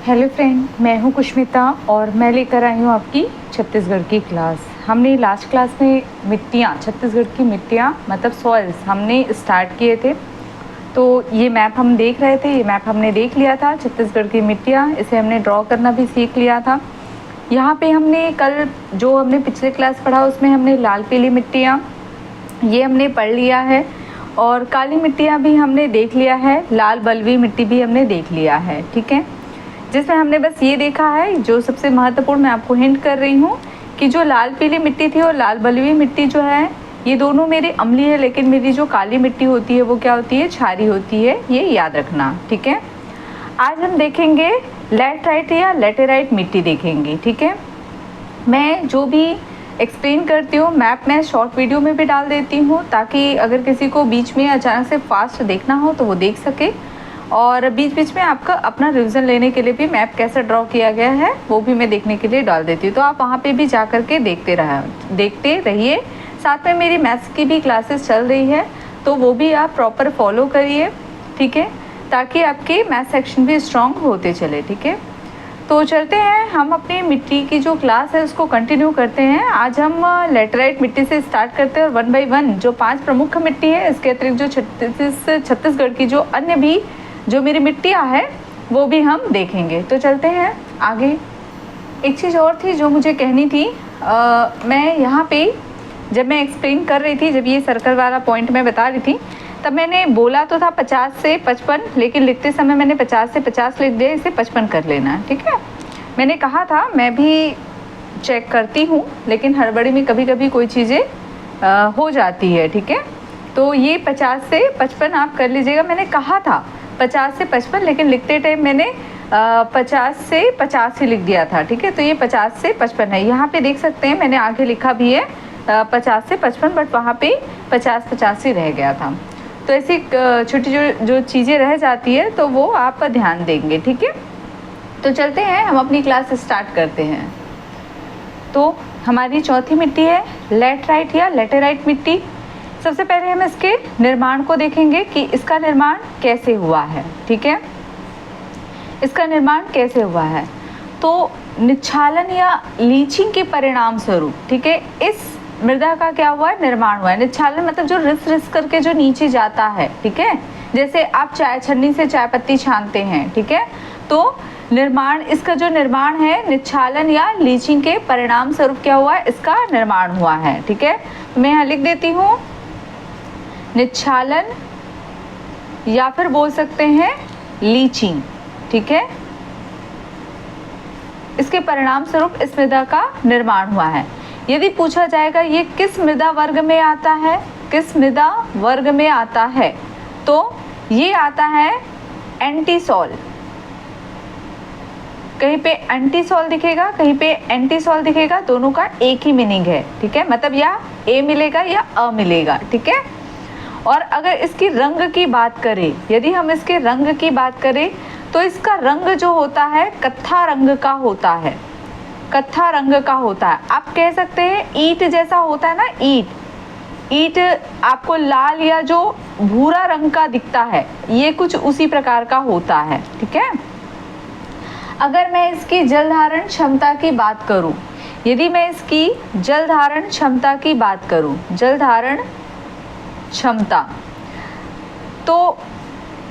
Hello friend, मैं हूं कुष्मिता और मैं लेकर आई हूं आपकी छत्तीसगढ़ की क्लास। हमने लास्ट क्लास में मिट्टियाँ, छत्तीसगढ़ की मिट्टियाँ मतलब सॉइल्स हमने स्टार्ट किए थे। तो ये मैप हम देख रहे थे, ये मैप हमने देख लिया था छत्तीसगढ़ की मिट्टियाँ, इसे हमने ड्रॉ करना भी सीख लिया था। यहाँ पे हमने कल जो हमने पिछले क्लास पढ़ा उसमें हमने लाल पीली मिट्टियाँ ये हमने पढ़ लिया है और काली मिट्टियाँ भी हमने देख लिया है, लाल बलुई मिट्टी भी हमने देख लिया है। ठीक है, जिसमें हमने बस ये देखा है, जो सबसे महत्वपूर्ण मैं आपको हिंट कर रही हूँ कि जो लाल पीली मिट्टी थी और लाल बलुई मिट्टी जो है ये दोनों मेरी अम्लीय है, लेकिन मेरी जो काली मिट्टी होती है वो क्या होती है, क्षारीय होती है, ये याद रखना। ठीक है, आज हम देखेंगे लैटराइट या लेटेराइट मिट्टी देखेंगे। ठीक है, मैं जो भी एक्सप्लेन करती हूँ मैप मैं शॉर्ट वीडियो में भी डाल देती हूँ, ताकि अगर किसी को बीच में अचानक से फास्ट देखना हो तो वो देख सके, और बीच बीच में आपका अपना रिवीजन लेने के लिए भी मैप कैसे ड्रॉ किया गया है वो भी मैं देखने के लिए डाल देती हूँ। तो आप वहाँ पे भी जा कर के देखते रहिए। साथ में मेरी मैथ्स की भी क्लासेस चल रही है, तो वो भी आप प्रॉपर फॉलो करिए। ठीक है, ताकि आपके मैथ सेक्शन भी स्ट्रॉन्ग होते चले। ठीक है, तो चलते हैं, हम अपनी मिट्टी की जो क्लास है उसको कंटिन्यू करते हैं। आज हम लेटराइट मिट्टी से स्टार्ट करते हैं और 1 बाय 1 जो 5 प्रमुख मिट्टी है, इसके अतिरिक्त जो छत्तीसगढ़ की जो अन्य भी जो मेरी मिट्टियाँ हैं वो भी हम देखेंगे। तो चलते हैं आगे। एक चीज़ और थी जो मुझे कहनी थी, मैं यहाँ पे जब मैं एक्सप्लेन कर रही थी, जब ये सर्कल वाला पॉइंट मैं बता रही थी, तब मैंने बोला तो था 50 से 55, लेकिन लिखते समय मैंने 50 से 50 लिख दिया, इसे 55 कर लेना है। ठीक है, मैंने कहा था मैं भी चेक करती हूँ, लेकिन हड़बड़ी में कभी कभी कोई चीज़ें हो जाती है। ठीक है, तो ये 50 से 55 आप कर लीजिएगा। मैंने कहा था 50 से 55, लेकिन लिखते टाइम मैंने 50 से 85 लिख दिया था। ठीक है, तो ये 50 से 55 है। यहाँ पे देख सकते हैं मैंने आगे लिखा भी है 50 से 55, बट वहाँ पे 50-50 ही रह गया था। तो ऐसी छोटी जो चीज़ें रह जाती है तो वो आप ध्यान देंगे। ठीक है, तो चलते हैं, हम अपनी क्लास स्टार्ट करते हैं। तो हमारी चौथी मिट्टी है लैटराइट या लेटेराइट मिट्टी। सबसे पहले हम इसके निर्माण को देखेंगे कि इसका निर्माण कैसे हुआ है। ठीक है, इसका निर्माण कैसे हुआ है, तो निच्छालन या लीचिंग के परिणाम स्वरूप, ठीक है, इस मृदा का क्या हुआ है, निर्माण हुआ है। निच्छालन मतलब जो रिस रिस करके जो नीचे जाता है। ठीक है, जैसे आप चाय छन्नी से चाय पत्ती छानते हैं। ठीक है, तो निर्माण, इसका जो निर्माण है निच्छालन या लीचिंग के परिणाम स्वरूप क्या हुआ है, इसका निर्माण हुआ है। ठीक है, तो मैं यहाँ लिख देती हूँ निच्छालन या फिर बोल सकते हैं लीचिंग। ठीक है, इसके परिणाम स्वरूप इस मृदा का निर्माण हुआ है। यदि पूछा जाएगा ये किस मृदा वर्ग में आता है, किस मृदा वर्ग में आता है, तो ये आता है एंटीसॉल। कहीं पे एंटीसॉल दिखेगा, कहीं पे एंटीसॉल दिखेगा, दोनों का एक ही मीनिंग है। ठीक है, मतलब या ए मिलेगा या अ मिलेगा। ठीक है, और अगर इसकी रंग की बात करें, यदि हम इसके रंग की बात करें तो इसका रंग जो होता है कत्था रंग का होता है, कत्था रंग का होता है। आप कह सकते हैं ईंट जैसा होता है ना, ईंट आपको लाल या जो भूरा रंग का दिखता है, ये कुछ उसी प्रकार का होता है। ठीक है, अगर मैं इसकी जल धारण क्षमता की बात करूं, यदि मैं इसकी जल धारण क्षमता की बात करूं, जल धारण क्षमता, तो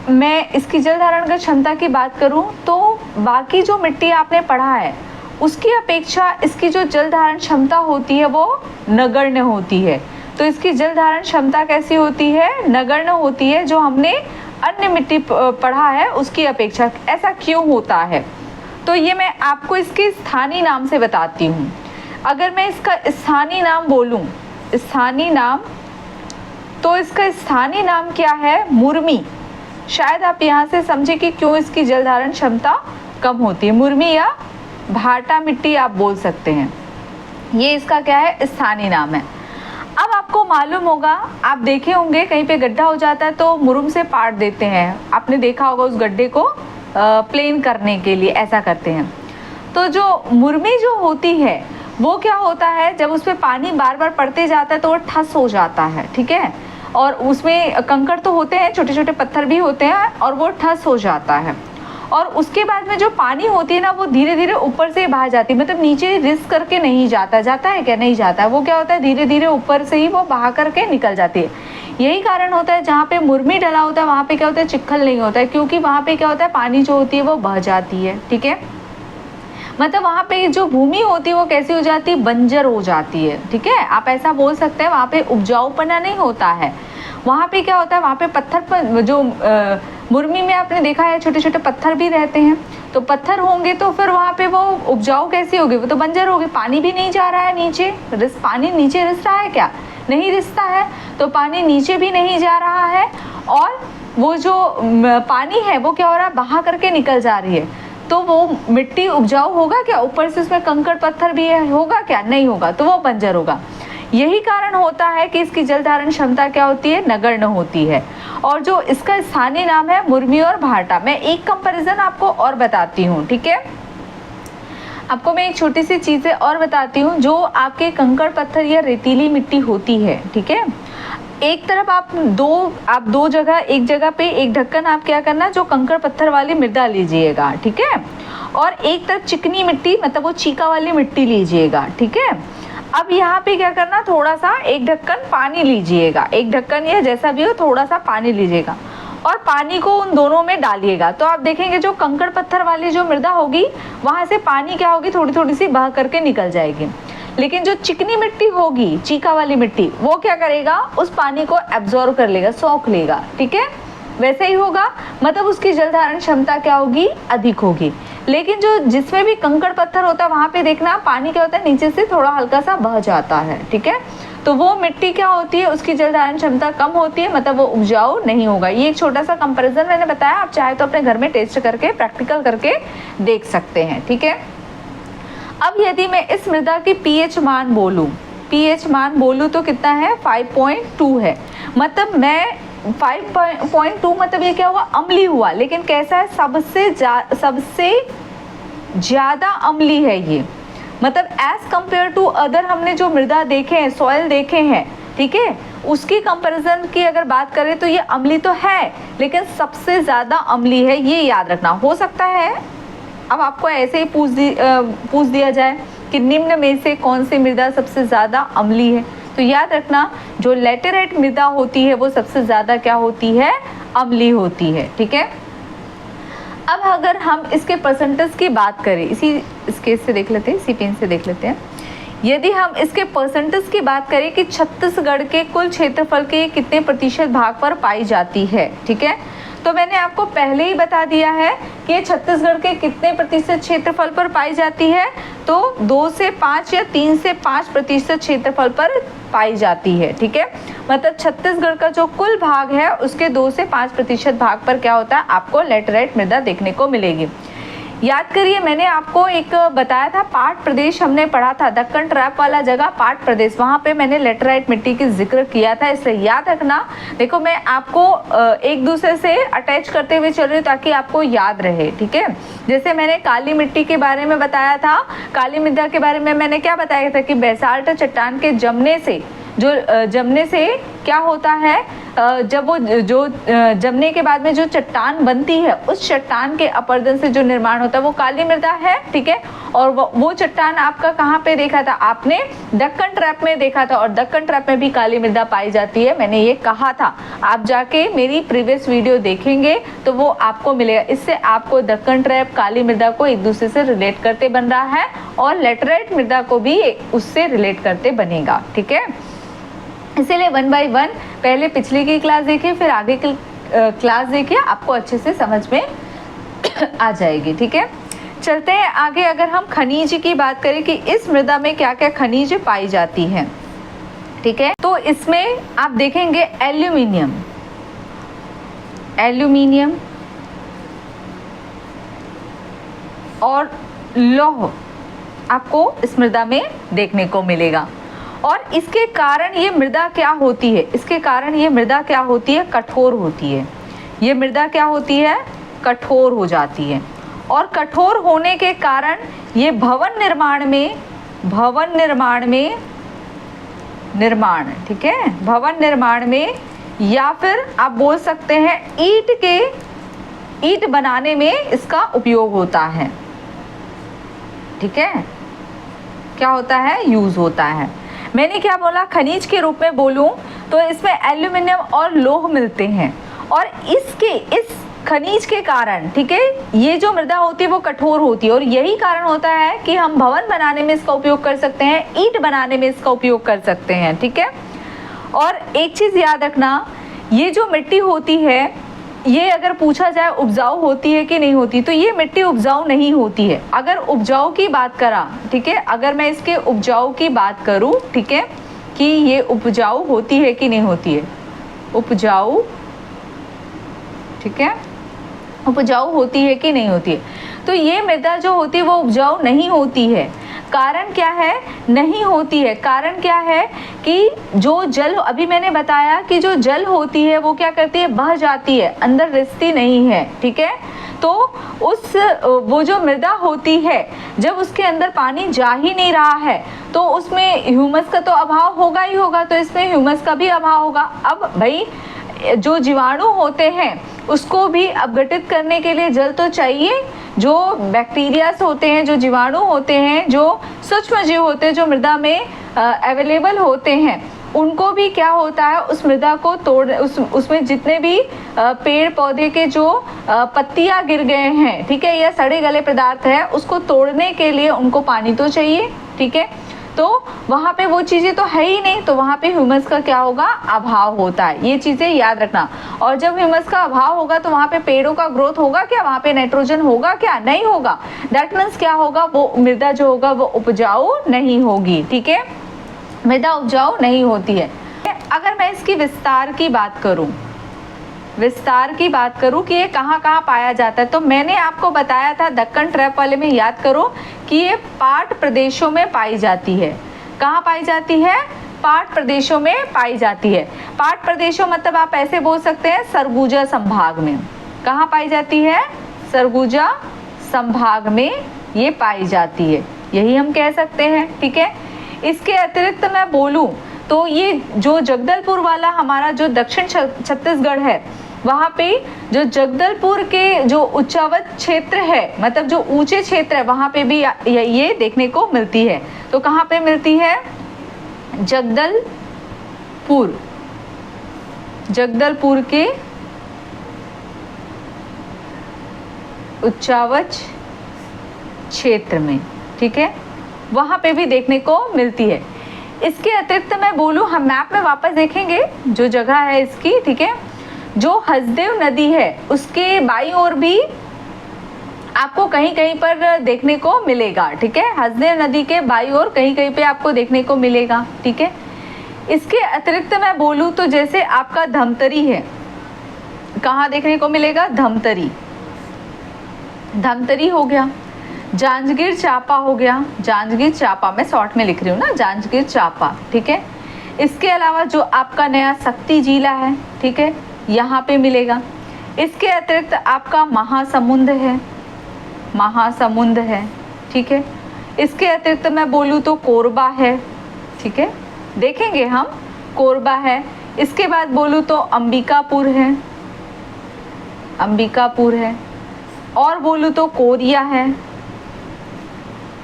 मैं इसकी जल धारण की क्षमता की बात करूं तो बाकी जो मिट्टी आपने पढ़ा है उसकी अपेक्षा इसकी जो जल धारण क्षमता होती है वो नगण्य होती है। तो इसकी जल धारण क्षमता कैसी होती है, नगण्य होती है, जो हमने अन्य मिट्टी पढ़ा है उसकी अपेक्षा। ऐसा क्यों होता है, तो ये मैं आपको इसके स्थानीय नाम से बताती हूँ। अगर मैं इसका स्थानीय नाम बोलूँ, स्थानीय नाम, तो इसका स्थानीय नाम क्या है, मुर्मी। शायद आप यहाँ से समझे कि क्यों इसकी जल धारण क्षमता कम होती है। मुर्मी या भाटा मिट्टी आप बोल सकते हैं, ये इसका क्या है, स्थानीय नाम है। अब आपको मालूम होगा, आप देखे होंगे कहीं पे गड्ढा हो जाता है तो मुरुम से पाट देते हैं, आपने देखा होगा उस गड्ढे को प्लेन करने के लिए ऐसा करते हैं। तो जो मुर्मी जो होती है वो क्या होता है, जब उस पर पानी बार बार पड़ते जाता है तो वो ठस हो जाता है। ठीक है, और उसमें कंकड़ तो होते हैं, छोटे छोटे पत्थर भी होते हैं, और वो ठस हो जाता है। और उसके बाद में जो पानी होती है ना वो धीरे धीरे ऊपर से बाहर जाती है, मतलब नीचे रिस करके नहीं जाता, जाता है क्या, नहीं जाता है, वो क्या होता है धीरे धीरे ऊपर से ही वो बहा करके निकल जाती है। यही कारण होता है जहाँ पे मुरमी डला होता है वहाँ पे क्या होता है चिक्कल नहीं होता है, क्योंकि वहाँ पे क्या होता है पानी जो होती है वो बह जाती है। ठीक है, मतलब वहाँ पे जो भूमि होती है वो कैसी हो जाती है, बंजर हो जाती है। ठीक है, आप ऐसा बोल सकते हैं वहाँ पे उपजाऊपना नहीं होता है। वहाँ पे क्या होता है, वहाँ पे पत्थर पर जो मुरमी में आपने देखा है छोटे छोटे पत्थर भी रहते हैं, तो पत्थर होंगे तो फिर वहाँ पे वो उपजाऊ कैसी होगी, वो तो बंजर होगी। पानी भी नहीं जा रहा है नीचे, पानी नीचे रिस रहा है क्या, नहीं रिसता है, तो पानी नीचे भी नहीं जा रहा है और वो जो पानी है वो क्या हो रहा है, बहा करके निकल जा रही है। तो वो मिट्टी उपजाऊ होगा क्या, ऊपर से उसमें कंकड़ पत्थर भी है, होगा क्या, नहीं होगा, तो वो बंजर होगा। यही कारण होता है कि इसकी जल धारण क्षमता क्या होती है, नगण्य होती है। और जो इसका स्थानीय नाम है मुरमी और भाटा। मैं एक कंपैरिजन आपको और बताती हूँ। ठीक है, आपको मैं एक छोटी सी चीज़ें और बताती हूँ। जो आपके कंकड़ पत्थर या रेतीली मिट्टी होती है, ठीक है, एक तरफ आप दो जगह, एक जगह पे एक ढक्कन आप क्या करना, जो कंकड़ पत्थर वाली मृदा लीजिएगा। ठीक है, और एक तरफ चिकनी मिट्टी मतलब वो चीका वाली मिट्टी लीजिएगा। ठीक है, अब यहाँ पे क्या करना, थोड़ा सा एक ढक्कन पानी लीजिएगा, एक ढक्कन या जैसा भी हो थोड़ा सा पानी लीजिएगा और पानी को उन दोनों में डालिएगा। तो आप देखेंगे जो कंकड़ पत्थर वाली जो मृदा होगी वहाँ से पानी क्या होगी, थोड़ी थोड़ी सी बह करके निकल जाएगी। लेकिन जो चिकनी मिट्टी होगी, चीका वाली मिट्टी, वो क्या करेगा, उस पानी को एब्जॉर्व कर लेगा, सोख लेगा। ठीक है, वैसे ही होगा, मतलब उसकी जल धारण क्षमता क्या होगी, अधिक होगी। लेकिन जो जिसमें भी कंकड़ पत्थर होता है वहाँ पे देखना पानी क्या होता है, नीचे से थोड़ा हल्का सा बह जाता है। ठीक है, तो वो मिट्टी क्या होती है, उसकी जल धारण क्षमता कम होती है, मतलब वो उपजाऊ नहीं होगा। ये एक छोटा सा कंपैरिजन मैंने बताया, आप चाहे तो अपने घर में टेस्ट करके प्रैक्टिकल करके देख सकते हैं। ठीक है, अब यदि मैं इस मृदा की पीएच मान बोलूँ तो कितना है, 5.2 है। मतलब मैं 5.2 मतलब ये क्या हुआ, अम्ली हुआ। लेकिन कैसा है, सबसे ज़्यादा अम्ली है ये, मतलब एज कंपेयर टू अदर हमने जो मृदा देखे हैं, सॉइल देखे हैं, ठीक है, उसकी कंपैरिजन की अगर बात करें तो ये अम्ली तो है लेकिन सबसे ज़्यादा अम्ली है, ये याद रखना। हो सकता है अब आपको ऐसे ही पूछ दिया जाए कि निम्न में से कौन सी मृदा सबसे ज़्यादा अम्ली है, तो याद रखना जो लैटेराइट मृदा होती है वो सबसे ज़्यादा क्या होती है, अम्ली होती है। ठीक है, अब अगर हम इसके परसेंटेज की बात करें, इसके से देख लेते हैं, इसी पेन से देख लेते हैं। यदि हम इसके परसेंटेज की बात करें कि छत्तीसगढ़ के कुल क्षेत्रफल के कितने प्रतिशत भाग पर पाई जाती है, ठीक है, तो मैंने आपको पहले ही बता दिया है कि ये छत्तीसगढ़ के कितने प्रतिशत क्षेत्रफल पर पाई जाती है, तो 2 से 5 या 3 से 5 प्रतिशत क्षेत्रफल पर पाई जाती है। ठीक है, मतलब छत्तीसगढ़ का जो कुल भाग है उसके 2 से 5 प्रतिशत भाग पर क्या होता है, आपको लैटेराइट मृदा देखने को मिलेगी। याद करिए, मैंने आपको एक बताया था पाट प्रदेश हमने पढ़ा था, दक्कन ट्रैप वाला जगह पाट प्रदेश, वहाँ पे मैंने लैटेराइट मिट्टी की जिक्र किया था, इसलिए याद रखना। देखो मैं आपको एक दूसरे से अटैच करते हुए चल रही हूँ ताकि आपको याद रहे। ठीक है, जैसे मैंने काली मिट्टी के बारे में बताया था, काली मृदा के बारे में मैंने क्या बताया था कि बेसाल्ट चट्टान के जमने से क्या होता है, जब वो जो जमने के बाद में जो चट्टान बनती है उस चट्टान के अपर्दन से जो निर्माण होता है वो काली मृदा है। ठीक है, और वो चट्टान आपका कहाँ पे देखा था, आपने दक्कन ट्रैप में देखा था, और दक्कन ट्रैप में भी काली मृदा पाई जाती है, मैंने ये कहा था। आप जाके मेरी प्रीवियस वीडियो देखेंगे तो वो आपको मिलेगा। इससे आपको दक्कन ट्रैप, काली मृदा को एक दूसरे से रिलेट करते बन रहा है और लैटेराइट मृदा को भी उससे रिलेट करते बनेगा। ठीक है, इसीलिए 1 बाय 1 पहले पिछली की क्लास देखिए, फिर आगे की क्लास देखिए, आपको अच्छे से समझ में आ जाएगी। ठीक है, चलते हैं आगे। अगर हम खनिज की बात करें कि इस मृदा में क्या क्या खनिज पाई जाती है, ठीक है, तो इसमें आप देखेंगे एल्यूमिनियम और लौह आपको इस मृदा में देखने को मिलेगा। और इसके कारण ये मृदा क्या होती है, कठोर होती है। ये मृदा क्या होती है, कठोर हो जाती है, और कठोर होने के कारण ये भवन निर्माण में या फिर आप बोल सकते हैं ईंट के ईंट बनाने में इसका उपयोग होता है, ठीक है, क्या होता है, यूज होता है। मैंने क्या बोला, खनिज के रूप में बोलूं तो इसमें एल्यूमिनियम और लोह मिलते हैं, और इस खनिज के कारण, ठीक है, ये जो मृदा होती है वो कठोर होती है, और यही कारण होता है कि हम भवन बनाने में इसका उपयोग कर सकते हैं, ईंट बनाने में इसका उपयोग कर सकते हैं, ठीक है। और एक चीज़ याद रखना, ये जो मिट्टी होती है ये अगर पूछा जाए उपजाऊ होती है कि नहीं होती, तो ये मिट्टी उपजाऊ नहीं होती है। अगर उपजाऊ की बात करा, ठीक है, अगर मैं इसके उपजाऊ की बात करूं, ठीक है, कि ये उपजाऊ होती है कि नहीं होती है, उपजाऊ, ठीक है, उपजाऊ होती है कि नहीं होती है, तो ये मृदा जो होती है वो उपजाऊ नहीं होती है। कारण क्या है, नहीं होती है, कारण क्या है कि जो जल, अभी मैंने बताया कि जो जल होती है वो क्या करती है, बह जाती है, अंदर रिसती नहीं है, ठीक है। तो वो जो मृदा होती है, जब उसके अंदर पानी जा ही नहीं रहा है तो उसमें ह्यूमस का तो अभाव होगा ही होगा, तो इसमें ह्यूमस का भी अभाव होगा। अब भाई जो जीवाणु होते हैं उसको भी अपघटित करने के लिए जल तो चाहिए, जो बैक्टीरियाज होते हैं, जो जीवाणु होते हैं, जो सूक्ष्म जीव होते हैं, जो मृदा में अवेलेबल होते हैं, उनको भी क्या होता है, उस मृदा को तोड़, उसमें जितने भी पेड़ पौधे के जो पत्तियां गिर गए हैं, ठीक है, या सड़े गले पदार्थ है, उसको तोड़ने के लिए उनको पानी तो चाहिए, ठीक है। तो वहाँ पे वो चीज़ें तो है ही नहीं, तो वहाँ पे ह्यूमस का क्या होगा, अभाव होता है, ये चीज़ें याद रखना। और जब ह्यूमस का अभाव होगा तो वहाँ पे पेड़ों का ग्रोथ होगा क्या, वहाँ पे नाइट्रोजन होगा क्या, नहीं होगा। दैट मीन्स क्या होगा, वो मृदा जो होगा वो उपजाऊ नहीं होगी, ठीक है, मृदा उपजाऊ नहीं होती है। अगर मैं इसकी विस्तार की बात करूँ, विस्तार की बात करूं कि ये कहाँ कहाँ पाया जाता है, तो मैंने आपको बताया था दक्कन ट्रैप वाले में, याद करो कि ये पाट प्रदेशों में पाई जाती है। कहाँ पाई जाती है, पाट प्रदेशों में पाई जाती है। पाट प्रदेशों मतलब आप ऐसे बोल सकते हैं सरगुजा संभाग में। कहाँ पाई जाती है, सरगुजा संभाग में ये पाई जाती है, यही हम कह सकते हैं, ठीक है। इसके अतिरिक्त मैं बोलूँ तो ये जो जगदलपुर वाला हमारा जो दक्षिण छत्तीसगढ़ है, वहाँ पे जो जगदलपुर के जो उच्चावत क्षेत्र है, मतलब जो ऊंचे क्षेत्र है, वहाँ पे भी ये देखने को मिलती है। तो कहाँ पे मिलती है, जगदलपुर, जगदलपुर के उच्चावच क्षेत्र में, ठीक है, वहाँ पे भी देखने को मिलती है। इसके अतिरिक्त मैं बोलूँ, हम मैप में वापस देखेंगे जो जगह है इसकी, ठीक है, जो हसदेव नदी है उसके बाईं ओर भी आपको कहीं कहीं पर देखने को मिलेगा, ठीक है, हसदेव नदी के बाईं ओर कहीं कहीं पे आपको देखने को मिलेगा, ठीक है। इसके अतिरिक्त मैं बोलूँ तो जैसे आपका धमतरी है, कहाँ देखने को मिलेगा, धमतरी, धमतरी हो गया, जांजगीर चांपा हो गया, जांजगीर चांपा मैं शॉर्ट में लिख रही हूँ ना, जांजगीर चांपा, ठीक है। इसके अलावा जो आपका नया शक्ति जिला है, ठीक है, यहाँ पे मिलेगा। इसके अतिरिक्त आपका महासमुंद है, महासमुंद है, ठीक है। इसके अतिरिक्त मैं बोलूँ तो कोरबा है, ठीक है, देखेंगे हम, कोरबा है। इसके बाद बोलूँ तो अंबिकापुर है, अंबिकापुर है, और बोलूँ तो कोरिया है,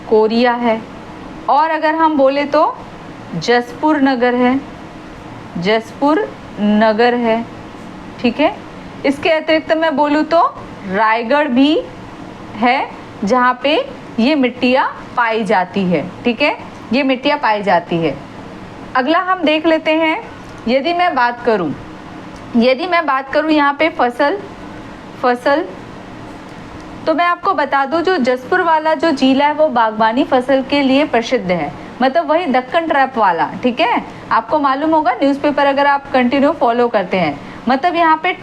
कोरिया है, और अगर हम बोले तो जसपुर नगर है, जसपुर नगर है, ठीक है। इसके अतिरिक्त मैं बोलूँ तो रायगढ़ भी है, जहाँ पे ये मिट्टियाँ पाई जाती है, ठीक है, ये मिट्टियाँ पाई जाती है। अगला हम देख लेते हैं, यदि मैं बात करूँ यहाँ पे फसल, तो मैं आपको बता दूं, जो जसपुर वाला जो जिला है वो बागवानी फसल के लिए प्रसिद्ध है, मतलब वही दक्कन ट्रैप वाला, ठीक है। आपको मालूम होगा, न्यूज़पेपर अगर आप कंटिन्यू फॉलो करते हैं, मतलब यहाँ पे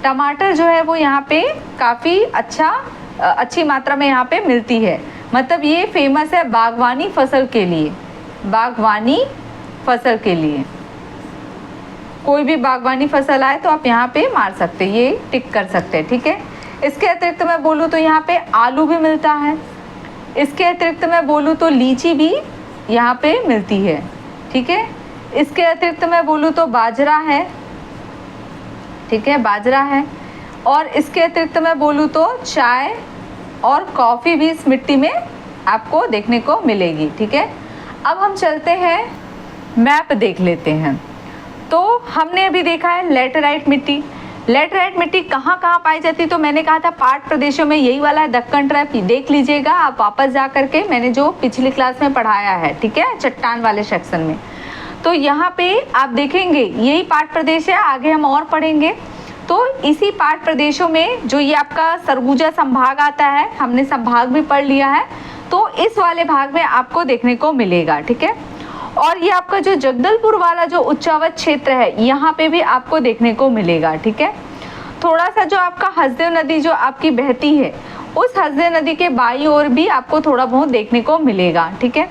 टमाटर जो है वो यहाँ पे काफ़ी अच्छी मात्रा में यहाँ पे मिलती है, मतलब ये फेमस है बागवानी फसल के लिए, बागवानी फसल के लिए। कोई भी बागवानी फसल आए तो आप यहाँ पे मार सकते हैं, ये टिक कर सकते हैं, ठीक है। इसके अतिरिक्त मैं बोलूँ तो यहाँ पे आलू भी मिलता है। इसके अतिरिक्त मैं बोलूँ तो लीची भी यहाँ पे मिलती है, ठीक है। इसके अतिरिक्त मैं बोलूँ तो बाजरा है, ठीक है, बाजरा है। और इसके अतिरिक्त मैं बोलूँ तो चाय और कॉफ़ी भी इस मिट्टी में आपको देखने को मिलेगी। ठीक है, अब हम चलते हैं मैप देख लेते हैं। तो हमने अभी देखा है लेटराइट मिट्टी। लेटराइट मिट्टी कहाँ कहाँ पाई जाती है, तो मैंने कहा था पार्ट प्रदेशों में, यही वाला है दक्कन ट्रैप, देख लीजिएगा आप वापस जा करके, मैंने जो पिछली क्लास में पढ़ाया है। ठीक है, चट्टान वाले सेक्शन में। तो यहाँ पे आप देखेंगे यही पार्ट प्रदेश है, आगे हम और पढ़ेंगे। तो इसी पार्ट प्रदेशों में जो ये आपका सरगुजा संभाग आता है, हमने संभाग भी पढ़ लिया है, तो इस वाले भाग में आपको देखने को मिलेगा। ठीक है, और ये आपका जो जगदलपुर वाला जो उच्चावच क्षेत्र है, यहाँ पे भी आपको देखने को मिलेगा। ठीक है, थोड़ा सा जो आपका हसदेव नदी जो आपकी बहती है, उस हसदेव नदी के बाई ओर भी आपको थोड़ा बहुत देखने को मिलेगा। ठीक है,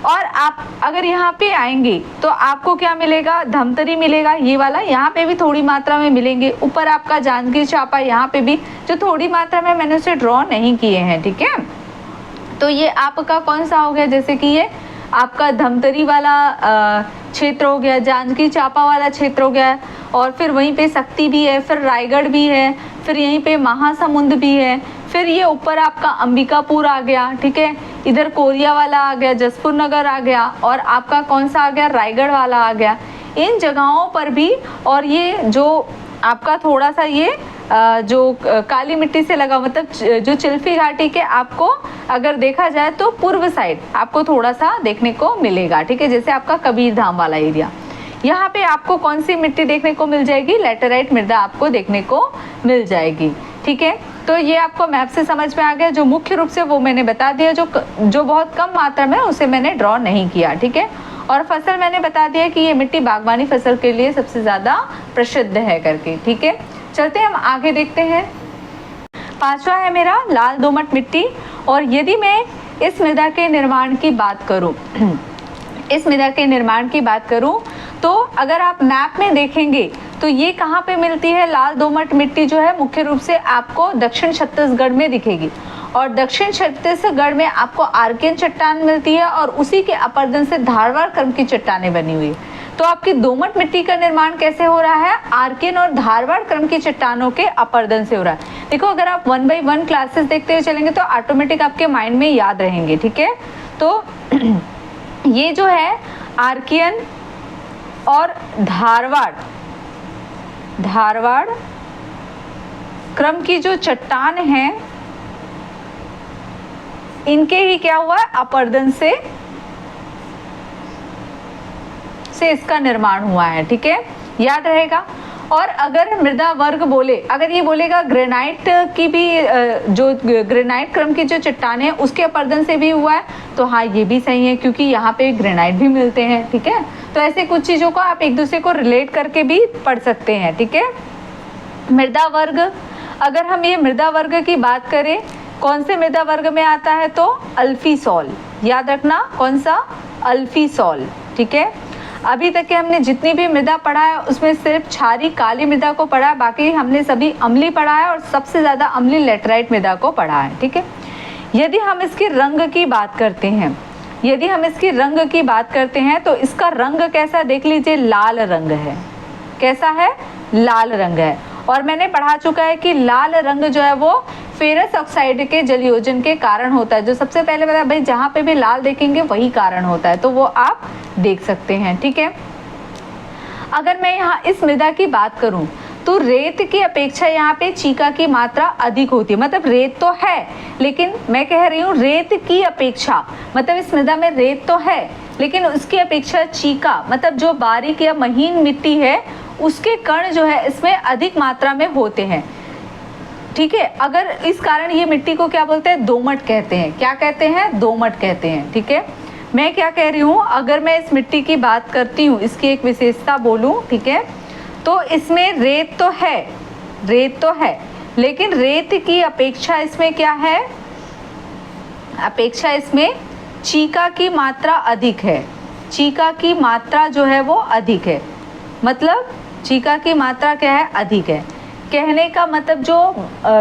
और आप अगर यहाँ पे आएंगे तो आपको क्या मिलेगा, धमतरी मिलेगा, ये वाला, यहाँ पे भी थोड़ी मात्रा में मिलेंगे। ऊपर आपका जांजगीर चांपा, यहाँ पे भी जो थोड़ी मात्रा में मैंने उसे ड्रॉ नहीं किए हैं। ठीक है, तो ये आपका कौन सा हो गया, जैसे कि ये आपका धमतरी वाला क्षेत्र हो गया, जांजगीर चांपा वाला क्षेत्र हो गया, और फिर वहीं पे शक्ति भी है, फिर रायगढ़ भी है, फिर यहीं पे महासमुंद भी है, फिर ये ऊपर आपका अंबिकापुर आ गया। ठीक है, इधर कोरिया वाला आ गया, जसपुर नगर आ गया, और आपका कौन सा आ गया, रायगढ़ वाला आ गया। इन जगहों पर भी, और ये जो आपका थोड़ा सा ये जो काली मिट्टी से लगा, मतलब जो चिल्फी घाटी के आपको अगर देखा जाए तो पूर्व साइड आपको थोड़ा सा देखने को मिलेगा। ठीक है, जैसे आपका कबीर धाम वाला एरिया, यहाँ पे आपको कौन सी मिट्टी देखने को मिल जाएगी, लेटराइट मृदा आपको देखने को मिल जाएगी। ठीक है, तो ये आपको मैप से समझ में आ गया। जो मुख्य रूप से वो मैंने बता दिया, जो बहुत कम मात्रा में उसे मैंने ड्रॉ नहीं किया। ठीक है, और फसल मैंने बता दिया कि ये मिट्टी बागवानी फसल के लिए सबसे ज़्यादा प्रसिद्ध है करके। ठीक है, चलते हम आगे देखते हैं। पांचवा है मेरा लाल दोमट मिट्टी। और यदि मैं इस मृदा के निर्माण की बात करूं इस मृदा के निर्माण की बात करूं तो अगर आप मैप में देखेंगे तो ये कहाँ पे मिलती है, लाल दोमट मिट्टी जो है मुख्य रूप से आपको दक्षिण छत्तीसगढ़ में दिखेगी। और दक्षिण छत्तीसगढ़ में आपको आर्कियन चट्टान मिलती है, और उसी के अपर्दन से धारवाड़ क्रम की चट्टानें बनी हुई है। तो आपकी दोमट मिट्टी का निर्माण कैसे हो रहा है, आर्कियन और धारवाड़ क्रम की चट्टानों के अपर्दन से हो रहा है। देखो, अगर आप 1 by 1 क्लासेस देखते हुए चलेंगे तो ऑटोमेटिक आपके माइंड में याद रहेंगे। ठीक है, तो ये जो है आर्कियन और धारवाड़ क्रम की जो चट्टान है, इनके ही क्या हुआ है, अपर्दन से इसका निर्माण हुआ है। ठीक है, याद रहेगा। और अगर मृदा वर्ग बोले, अगर ये बोलेगा ग्रेनाइट की भी, जो ग्रेनाइट क्रम की जो चट्टान है उसके अपर्दन से भी हुआ है, तो हाँ ये भी सही है, क्योंकि यहाँ पे ग्रेनाइट भी मिलते हैं। ठीक है, तो ऐसे कुछ चीज़ों को आप एक दूसरे को रिलेट करके भी पढ़ सकते हैं। ठीक है, मृदा वर्ग, अगर हम ये मृदा वर्ग की बात करें, कौन से मृदा वर्ग में आता है, तो अल्फीसॉल, याद रखना, कौन सा, अल्फीसॉल। ठीक है, अभी तक के हमने जितनी भी मृदा पढ़ा है उसमें सिर्फ क्षारी काली मृदा को पढ़ा है, बाकी हमने सभी अम्लीय पढ़ा है, और सबसे ज़्यादा अम्लीय लेटराइट मृदा को पढ़ा है। ठीक है, यदि हम इसके रंग की बात करते हैं, तो इसका रंग कैसा, देख लीजिए, लाल रंग है। कैसा है, लाल रंग है। और मैंने पढ़ा चुका है कि लाल रंग जो है वो फेरस ऑक्साइड के जलयोजन के कारण होता है। जो सबसे पहले बताया भाई, जहाँ पे भी लाल देखेंगे वही कारण होता है, तो वो आप देख सकते हैं। ठीक है, अगर मैं यहाँ इस मृदा की बात करूँ तो रेत की अपेक्षा यहाँ पे चीका की मात्रा अधिक होती है। मतलब रेत तो है, लेकिन मैं कह रही हूँ रेत की अपेक्षा, मतलब इस मृदा में रेत तो है लेकिन उसकी अपेक्षा चीका, मतलब जो बारीक या महीन मिट्टी है उसके कण जो है इसमें अधिक मात्रा में होते हैं। ठीक है, अगर इस कारण ये मिट्टी को क्या बोलते हैं, दोमट कहते हैं। क्या कहते हैं, दोमट कहते हैं। ठीक है, मैं क्या कह रही हूँ, अगर मैं इस मिट्टी की बात करती हूँ, इसकी एक विशेषता बोलूँ, ठीक है, तो इसमें रेत तो है, लेकिन रेत की अपेक्षा इसमें क्या है, अपेक्षा इसमें चीका की मात्रा अधिक है। चीका की मात्रा जो है वो अधिक है, मतलब चीका की मात्रा क्या है, अधिक है। कहने का मतलब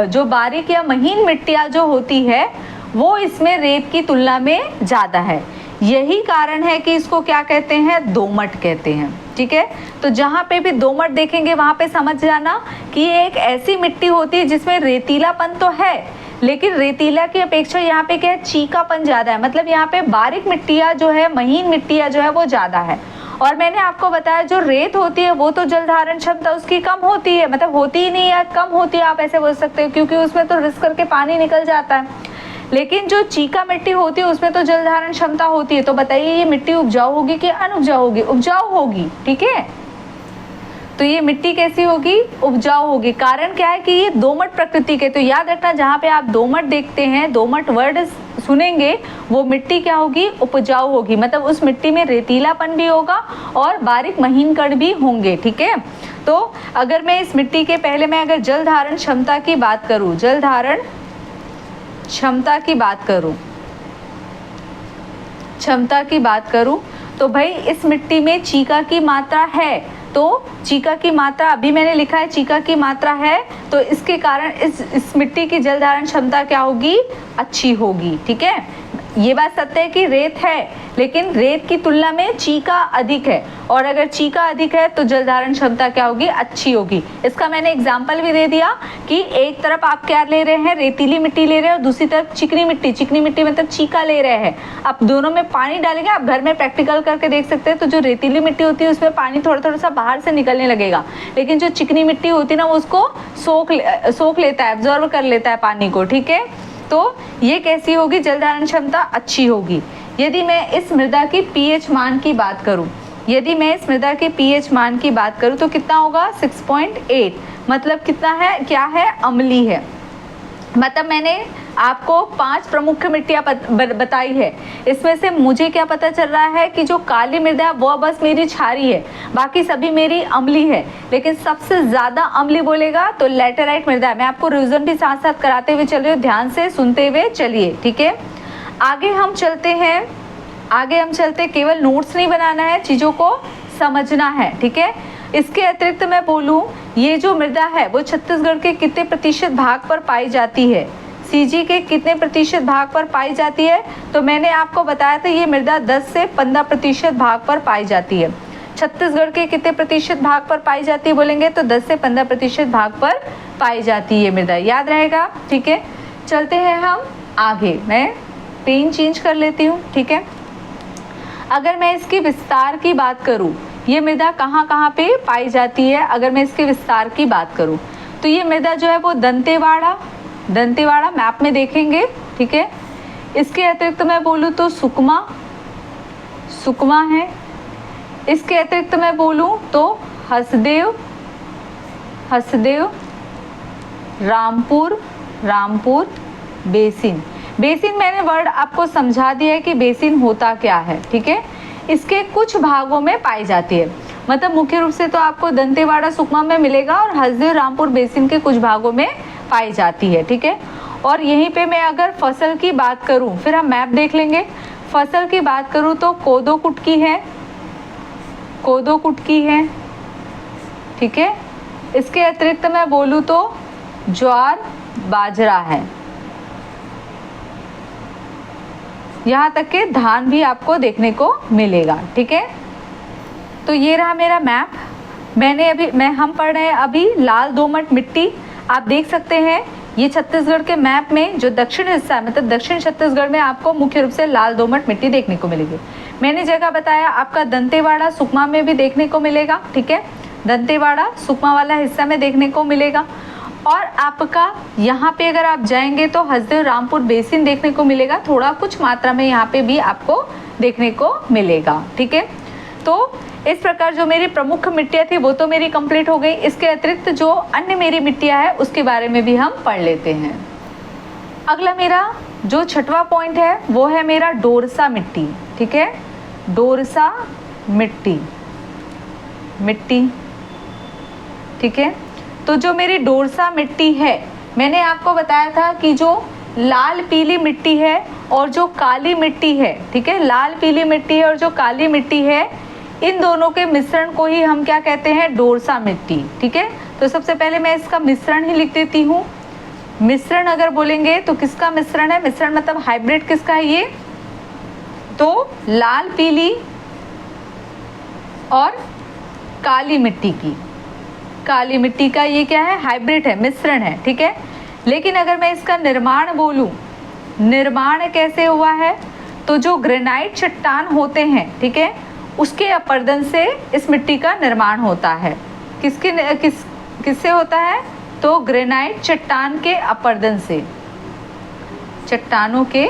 जो बारीक या महीन मिट्टियाँ जो होती है वो इसमें रेत की तुलना में ज़्यादा है। यही कारण है कि इसको क्या कहते हैं, दोमट कहते हैं। ठीक है। तो जहाँ पे भी दोमट देखेंगे वहाँ पे समझ जाना कि ये एक ऐसी मिट्टी होती है जिसमें रेतीलापन तो है, लेकिन रेतीला की अपेक्षा यहाँ पे क्या है, चीकापन ज़्यादा है। मतलब यहाँ पे बारीक मिट्टियाँ जो है, महीन मिट्टियाँ जो है वो ज़्यादा है। और मैंने आपको बताया जो रेत होती है वो तो जल धारण क्षमता उसकी कम होती है, मतलब होती ही नहीं है, कम होती है, आप ऐसे बोल सकते हो, क्योंकि उसमें तो रिस करके पानी निकल जाता है। लेकिन जो चीका मिट्टी होती है उसमें तो जल धारण क्षमता होती है। तो बताइए ये मिट्टी उपजाऊ होगी कि अनुपजाऊ होगी? उपजाऊ होगी, ठीक है। तो ये मिट्टी कैसी होगी? उपजाऊ होगी। कारण क्या है कि ये दोमट प्रकृति के, तो याद रखना जहाँ पे आप दोमट देखते हैं, दोमट वर्ड सुनेंगे, वो मिट्टी क्या होगी? उपजाऊ होगी। मतलब उस मिट्टी में रेतीलापन भी होगा और बारीक महीन कण भी होंगे, ठीक है। तो अगर मैं इस मिट्टी के पहले मैं अगर जल धारण क्षमता की बात करूँ, जल धारण क्षमता की बात करूँ, क्षमता की बात करूँ तो भाई इस मिट्टी में चीका की मात्रा है। तो चीका की मात्रा अभी मैंने लिखा है, चीका की मात्रा है, तो इसके कारण इस मिट्टी की जल धारण क्षमता क्या होगी? अच्छी होगी, ठीक है। ये बात सत्य है कि रेत है, लेकिन रेत की तुलना में चीका अधिक है, और अगर चीका अधिक है तो जल धारण क्षमता क्या होगी? अच्छी होगी। इसका मैंने एग्जाम्पल भी दे दिया कि एक तरफ आप क्या ले रहे हैं? रेतीली मिट्टी ले रहे हैं, और दूसरी तरफ चिकनी मिट्टी, चिकनी मिट्टी मतलब चीका ले रहे हैं। आप दोनों में पानी डालेंगे, आप घर में प्रैक्टिकल करके देख सकते हैं। तो जो रेतीली मिट्टी होती है उसमें पानी थोड़ा थोड़ा सा बाहर से निकलने लगेगा, लेकिन जो चिकनी मिट्टी होती है ना वो उसको सोख लेता है, एब्जॉर्ब कर लेता है पानी को, ठीक है। तो ये कैसी होगी? जल धारण क्षमता अच्छी होगी। यदि मैं इस मृदा की पीएच मान की बात करूं, यदि मैं इस मृदा के पीएच मान की बात करूं तो कितना होगा? 6.8। मतलब कितना है? क्या है? अम्लीय है। मतलब मैंने आपको 5 प्रमुख मिट्टियाँ बताई है, इसमें से मुझे क्या पता चल रहा है कि जो काली मृदा है वो बस मेरी क्षारीय है, बाकी सभी मेरी अम्लीय है। लेकिन सबसे ज़्यादा अम्लीय बोलेगा तो लैटेराइट मृदा है। मैं आपको रिवीजन भी साथ साथ कराते हुए चल रही हूँ, ध्यान से सुनते हुए चलिए, ठीक है। आगे हम चलते हैं, आगे हम चलते, केवल नोट्स नहीं बनाना है, चीज़ों को समझना है, ठीक है। इसके अतिरिक्त मैं बोलूँ, ये जो मृदा है वो छत्तीसगढ़ के कितने प्रतिशत भाग पर पाई जाती है? सीजी के कितने प्रतिशत भाग पर पाई जाती है? तो मैंने आपको बताया था ये मृदा 10 से 15% भाग पर पाई जाती है। छत्तीसगढ़ के कितने प्रतिशत भाग पर पाई जाती है बोलेंगे तो 10 से 15% भाग पर पाई जाती है मृदा, याद रहेगा, ठीक है। चलते हैं हम आगे, मैं पेन चेंज कर लेती हूँ, ठीक है। अगर मैं इसकी विस्तार की बात करूँ, ये मृदा कहाँ कहाँ पे पाई जाती है? अगर मैं इसके विस्तार की बात करूँ तो ये मृदा जो है वो दंतेवाड़ा मैप में देखेंगे, ठीक है। इसके अतिरिक्त मैं बोलूँ तो सुकमा है। इसके अतिरिक्त मैं बोलूँ तो हसदेव, रामपुर बेसिन मैंने वर्ड आपको समझा दिया है कि बेसिन होता क्या है, ठीक है। इसके कुछ भागों में पाई जाती है, मतलब मुख्य रूप से तो आपको दंतेवाड़ा सुकमा में मिलेगा और हसदेव रामपुर बेसिन के कुछ भागों में पाई जाती है, ठीक है। और यहीं पे मैं अगर फसल की बात करूं, फिर हम मैप देख लेंगे। फसल की बात करूं तो कोदो कुटकी है, ठीक है। इसके अतिरिक्त मैं बोलूं तो ज्वार बाजरा है, यहाँ तक के धान भी आपको देखने को मिलेगा, ठीक है। तो ये रहा मेरा मैप। हम पढ़ रहे हैं अभी लाल दोमट मिट्टी। आप देख सकते हैं ये छत्तीसगढ़ के मैप में जो दक्षिण हिस्सा है, मतलब दक्षिण छत्तीसगढ़ में आपको मुख्य रूप से लाल दोमट मिट्टी देखने को मिलेगी। मैंने जगह बताया आपका दंतेवाड़ा सुकमा में भी देखने को मिलेगा, ठीक है। दंतेवाड़ा सुकमा वाला हिस्सा में देखने को मिलेगा। और आपका यहाँ पे अगर आप जाएंगे तो हसदेव रामपुर बेसिन देखने को मिलेगा, थोड़ा कुछ मात्रा में यहाँ पे भी आपको देखने को मिलेगा, ठीक है। तो इस प्रकार जो मेरी प्रमुख मिट्टियाँ थी वो तो मेरी कंप्लीट हो गई। इसके अतिरिक्त जो अन्य मेरी मिट्टियाँ हैं उसके बारे में भी हम पढ़ लेते हैं। अगला मेरा जो 6वां पॉइंट है वो है मेरा डोरसा मिट्टी, ठीक है। डोरसा मिट्टी, ठीक है। तो जो मेरी डोरसा मिट्टी है, मैंने आपको बताया था कि जो लाल पीली मिट्टी है और जो काली मिट्टी है, ठीक है, लाल पीली मिट्टी है और जो काली मिट्टी है, इन दोनों के मिश्रण को ही हम क्या कहते हैं? डोरसा मिट्टी, ठीक है। तो सबसे पहले मैं इसका मिश्रण ही लिख देती हूँ। मिश्रण अगर बोलेंगे तो किसका मिश्रण है? मिश्रण मतलब हाइब्रिड किसका है ये? तो लाल पीली और काली मिट्टी की, काली मिट्टी का ये क्या है, हाइब्रिड है, मिश्रण है, ठीक है। लेकिन अगर मैं इसका निर्माण बोलूँ, निर्माण कैसे हुआ है, तो जो ग्रेनाइट चट्टान होते हैं, ठीक है, उसके अपरदन से इस मिट्टी का निर्माण होता है। किससे होता है, तो ग्रेनाइट चट्टान के अपरदन से, चट्टानों के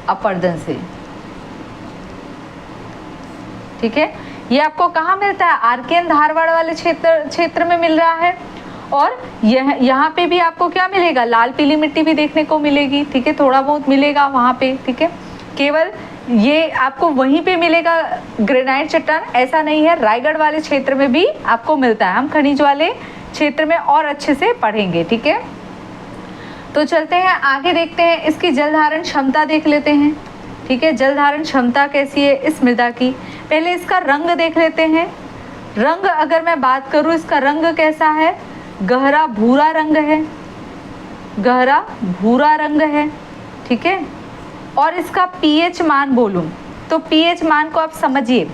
अपरदन से, ठीक है। ये आपको कहाँ मिलता है, आरकेएन धारवाड़ वाले क्षेत्र में मिल रहा है। और यहाँ पे भी आपको क्या मिलेगा, लाल पीली मिट्टी भी देखने को मिलेगी, ठीक है, थोड़ा बहुत मिलेगा वहाँ पे, ठीक है। केवल ये आपको वहीं पे मिलेगा ग्रेनाइट चट्टान, ऐसा नहीं है, रायगढ़ वाले क्षेत्र में भी आपको मिलता है। हम खनिज वाले क्षेत्र में और अच्छे से पढ़ेंगे, ठीक है। तो चलते हैं आगे, देखते हैं इसकी जल धारण क्षमता देख लेते हैं, ठीक है। जल धारण क्षमता कैसी है इस मृदा की, पहले इसका रंग देख लेते हैं। रंग अगर मैं बात करूँ, इसका रंग कैसा है, गहरा भूरा रंग है, गहरा भूरा रंग है, ठीक है। और इसका पीएच मान बोलूँ तो पीएच मान को आप समझिए,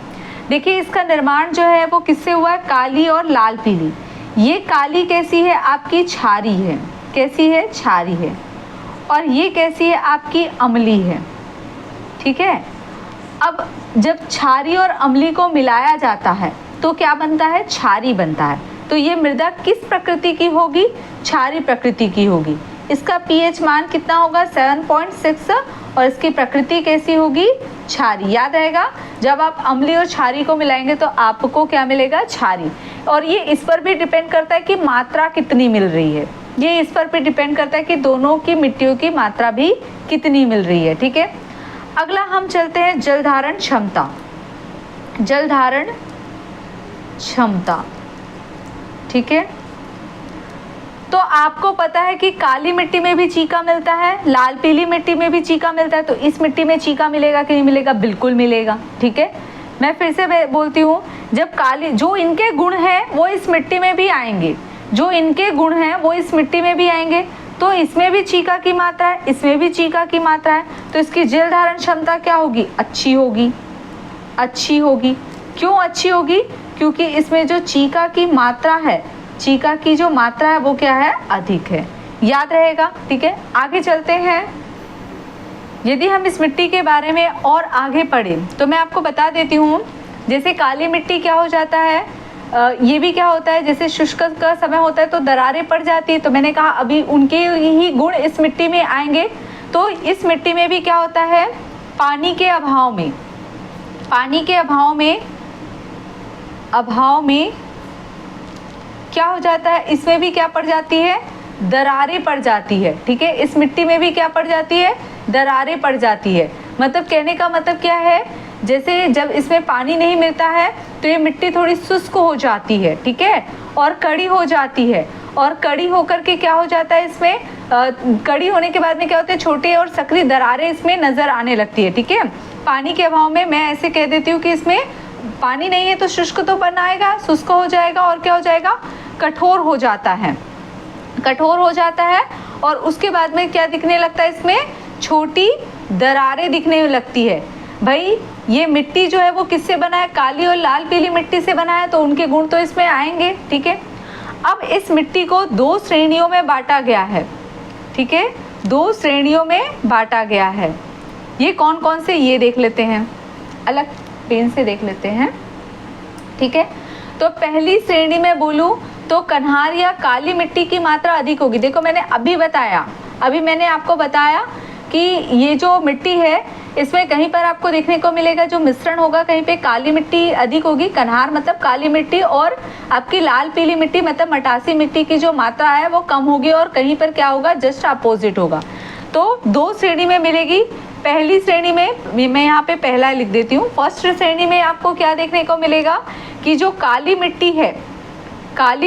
देखिए इसका निर्माण जो है वो किससे हुआ है, काली और लाल पीली। ये काली कैसी है, आपकी क्षारी है, कैसी है, क्षारी है। और ये कैसी है, आपकी अम्ली है, ठीक है। अब जब क्षारी और अम्ली को मिलाया जाता है तो क्या बनता है, क्षारी बनता है। तो ये मृदा किस प्रकृति की होगी, क्षारी प्रकृति की होगी। इसका पीएच मान कितना होगा, 7.6, और इसकी प्रकृति कैसी होगी, क्षारी। याद रहेगा, जब आप अम्ली और क्षारी को मिलाएंगे तो आपको क्या मिलेगा, क्षारी। और ये इस पर भी डिपेंड करता है कि मात्रा कितनी मिल रही है, ये इस पर भी डिपेंड करता है कि दोनों की मिट्टियों की मात्रा भी कितनी मिल रही है, ठीक है। अगला हम चलते हैं जल धारण क्षमता, जल धारण क्षमता, ठीक है। तो आपको पता है कि काली मिट्टी में भी चीका मिलता है, लाल पीली मिट्टी में भी चीका मिलता है, तो इस मिट्टी में चीका मिलेगा कि नहीं मिलेगा, बिल्कुल मिलेगा, ठीक है। मैं फिर से बोलती हूँ, जब काली, जो इनके गुण हैं वो इस मिट्टी में भी आएंगे, जो इनके गुण हैं वो इस मिट्टी में भी आएंगे, तो इसमें भी चीका की मात्रा है, इसमें भी चीका की मात्रा है, तो इसकी जल धारण क्षमता क्या होगी, अच्छी होगी, अच्छी होगी। क्यों अच्छी होगी, क्योंकि इसमें जो चीका की मात्रा है, चीका की जो मात्रा है वो क्या है, अधिक है, याद रहेगा, ठीक है। आगे चलते हैं, यदि हम इस मिट्टी के बारे में और आगे पढ़ें तो मैं आपको बता देती हूँ, जैसे काली मिट्टी क्या हो जाता है, ये भी क्या होता है, जैसे शुष्क का समय होता है तो दरारें पड़ जाती है, तो मैंने कहा अभी उनके ही गुण इस मिट्टी में आएंगे। तो इस मिट्टी में भी क्या होता है, पानी के अभाव में, पानी के अभाव में क्या हो जाता है, इसमें भी क्या पड़ जाती है, दरारें पड़ जाती है, ठीक है। इस मिट्टी में भी क्या पड़ जाती है, दरारें पड़ जाती है। मतलब कहने का मतलब क्या है, जैसे जब इसमें पानी नहीं मिलता है तो ये मिट्टी थोड़ी शुष्क हो जाती है, ठीक है, और कड़ी हो जाती है, और कड़ी होकर के क्या हो जाता है, इसमें कड़ी होने के बाद में क्या होता है, छोटे और सक्रिय दरारें इसमें नज़र आने लगती है, ठीक है। पानी के अभाव में मैं ऐसे कह देती हूँ कि इसमें पानी नहीं है तो शुष्क तो बनाएगा, शुष्क हो जाएगा, और क्या हो जाएगा, कठोर हो जाता है, कठोर हो जाता है। और उसके बाद में क्या दिखने लगता है, इसमें छोटी दरारें दिखने लगती है। भाई ये मिट्टी जो है वो किससे बना है, काली और लाल पीली मिट्टी से बना है, तो उनके गुण तो इसमें आएंगे, ठीक है। अब इस मिट्टी को 2 श्रेणियों में बांटा गया है, ठीक है, 2 श्रेणियों में बांटा गया है। ये कौन कौन से, ये देख लेते हैं, अलग पेन से देख लेते हैं, ठीक है। तो पहली श्रेणी में बोलूँ तो कन्हार या काली मिट्टी की मात्रा अधिक होगी। देखो मैंने अभी मैंने आपको बताया कि ये जो मिट्टी है इसमें कहीं पर आपको देखने को मिलेगा जो मिश्रण होगा, कहीं पे काली मिट्टी अधिक होगी, कन्हार मतलब काली मिट्टी, और आपकी लाल पीली मिट्टी मतलब मटासी मिट्टी की जो मात्रा है वो कम होगी, और कहीं पर क्या होगा, जस्ट अपोजिट होगा। तो 2 श्रेणी में मिलेगी। पहली श्रेणी में मैं यहाँ पे पहला लिख देती हूँ, फर्स्ट श्रेणी में आपको क्या देखने को मिलेगा कि जो काली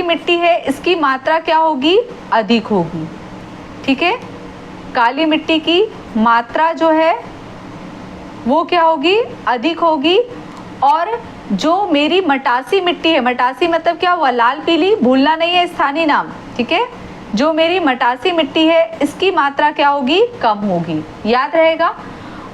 मिट्टी है इसकी मात्रा क्या होगी, अधिक होगी, ठीक है। काली मिट्टी की मात्रा जो है वो क्या होगी, अधिक होगी। और जो मेरी मटासी मिट्टी है, मटासी मतलब क्या हुआ, लाल पीली, भूलना नहीं है स्थानीय नाम, ठीक है। जो मेरी मटासी मिट्टी है इसकी मात्रा क्या होगी, कम होगी, याद रहेगा।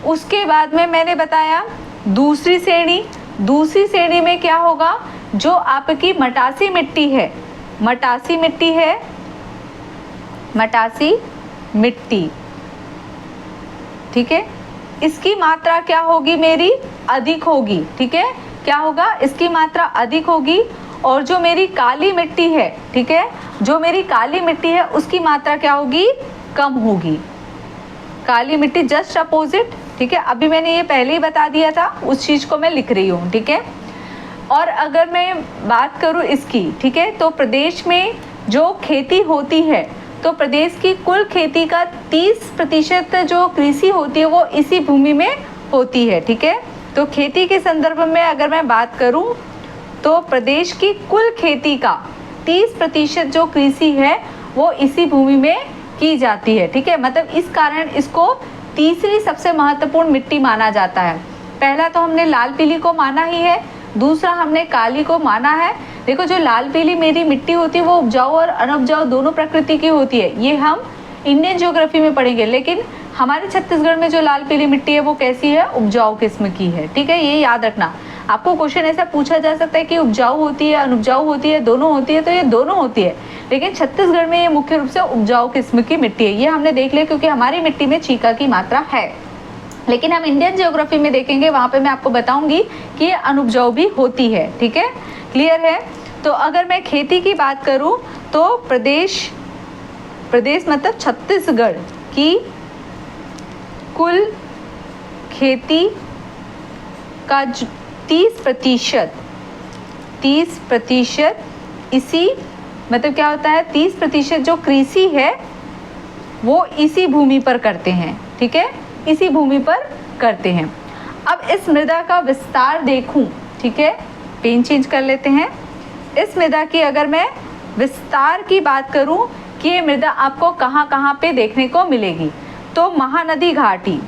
उसके बाद में मैंने बताया दूसरी श्रेणी में क्या होगा, जो आपकी मटासी मिट्टी है, मटासी मिट्टी है, मटासी मिट्टी, ठीक है, इसकी मात्रा क्या होगी मेरी, अधिक होगी, ठीक है, क्या होगा, इसकी मात्रा अधिक होगी। और जो मेरी काली मिट्टी है, ठीक है, जो मेरी काली मिट्टी है उसकी मात्रा क्या होगी, कम होगी। काली मिट्टी जस्ट अपोजिट, ठीक है, अभी मैंने ये पहले ही बता दिया था, उस चीज़ को मैं लिख रही हूँ, ठीक है। और अगर मैं बात करूँ इसकी, ठीक है, तो प्रदेश में जो खेती होती है, तो प्रदेश की कुल खेती का 30% जो कृषि होती है वो इसी भूमि में होती है, ठीक है। तो खेती के संदर्भ में अगर मैं बात करूं तो प्रदेश की कुल खेती का 30% जो कृषि है वो इसी भूमि में की जाती है, ठीक है। मतलब इस कारण इसको तीसरी सबसे महत्वपूर्ण मिट्टी माना जाता है। पहला तो हमने लाल पीली को माना ही है, दूसरा हमने काली को माना है। देखो जो लाल पीली मेरी मिट्टी होती है वो उपजाऊ और अनउपजाऊ दोनों प्रकृति की होती है, ये हम इंडियन ज्योग्राफी में पढ़ेंगे। लेकिन हमारे छत्तीसगढ़ में जो लाल पीली मिट्टी है वो कैसी है, उपजाऊ किस्म की है, ठीक है, ये याद रखना। आपको क्वेश्चन ऐसा पूछा जा सकता है कि उपजाऊ होती है, अनउपजाऊ होती है, दोनों होती है, तो ये दोनों होती है, लेकिन छत्तीसगढ़ में ये मुख्य रूप से उपजाऊ किस्म की मिट्टी है। ये हमने देख लिया क्योंकि हमारी मिट्टी में चीका की मात्रा है। लेकिन हम इंडियन ज्योग्राफी में देखेंगे, वहाँ पे मैं आपको बताऊंगी कि ये अनुपजाऊ भी होती है, ठीक है, क्लियर है। तो अगर मैं खेती की बात करूँ तो प्रदेश मतलब छत्तीसगढ़ की कुल खेती का 30% इसी मतलब क्या होता है, 30% जो कृषि है वो इसी भूमि पर करते हैं, ठीक है, इसी भूमि पर करते हैं। अब इस मृदा का विस्तार देखूं, ठीक है, पेन चेंज कर लेते हैं। इस मृदा की अगर मैं विस्तार की बात करूं कि ये मृदा आपको कहाँ कहाँ पे देखने को मिलेगी, तो महानदी घाटी,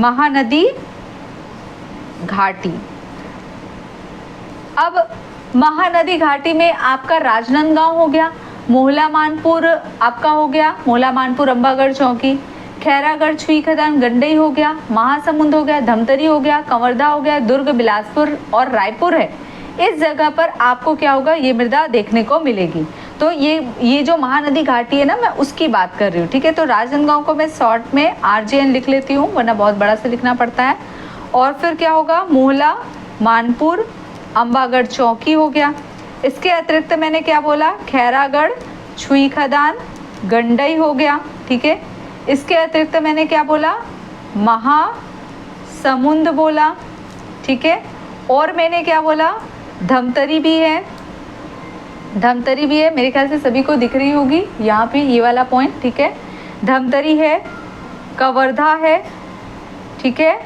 महानदी घाटी। अब महानदी घाटी में आपका राजनांदगांव हो गया, मोहला मानपुर आपका हो गया, मोहला मानपुर अंबागढ़ चौकी, खैरागढ़ छुई खदान गंडई हो गया, महासमुंद हो गया, धमतरी हो गया, कंवरदा हो गया, दुर्ग बिलासपुर और रायपुर है। इस जगह पर आपको क्या होगा, ये मृदा देखने को मिलेगी। तो ये जो महानदी घाटी है ना, मैं उसकी बात कर रही हूँ, ठीक है। तो राजनांदगांव को मैं शॉर्ट में RJN लिख लेती हूँ, वरना बहुत बड़ा से लिखना पड़ता है। और फिर क्या होगा, मोहला मानपुर अंबागढ़ चौकी हो गया। इसके अतिरिक्त मैंने क्या बोला, खैरागढ़ छुई खदान गंडई हो गया, ठीक है। इसके अतिरिक्त मैंने क्या बोला, महासमुंद बोला, ठीक है। और मैंने क्या बोला, धमतरी भी है, धमतरी भी है, मेरे ख्याल से सभी को दिख रही होगी यहाँ पे ये वाला पॉइंट, ठीक है। धमतरी है, कवर्धा है, ठीक है,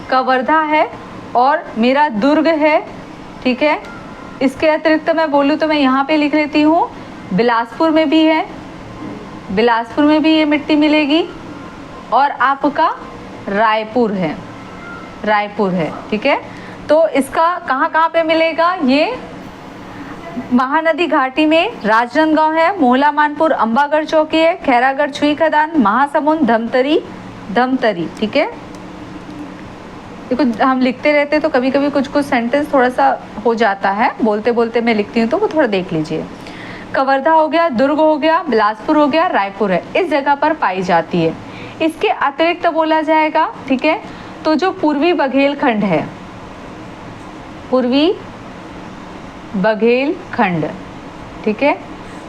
कवर्धा है, और मेरा दुर्ग है, ठीक है। इसके अतिरिक्त मैं बोलूँ तो मैं यहाँ पे लिख लेती हूँ, बिलासपुर में भी है, बिलासपुर में भी ये मिट्टी मिलेगी, और आपका रायपुर है, रायपुर है, ठीक है। तो इसका कहाँ कहाँ पे मिलेगा, ये महानदी घाटी में राजनांदगांव है, मोहला मानपुर अंबागढ़ चौकी है, खैरागढ़ छुई खदान, महासमुंद, धमतरी, ठीक है। देखो हम लिखते रहते तो कभी कभी कुछ सेंटेंस थोड़ा सा हो जाता है, बोलते बोलते मैं लिखती हूँ, तो वो थोड़ा देख लीजिए। कवर्धा हो गया, दुर्ग हो गया, बिलासपुर हो गया, रायपुर है, इस जगह पर पाई जाती है। इसके अतिरिक्त बोला जाएगा, ठीक है, तो जो पूर्वी बघेलखंड है, पूर्वी बघेलखंड, ठीक है,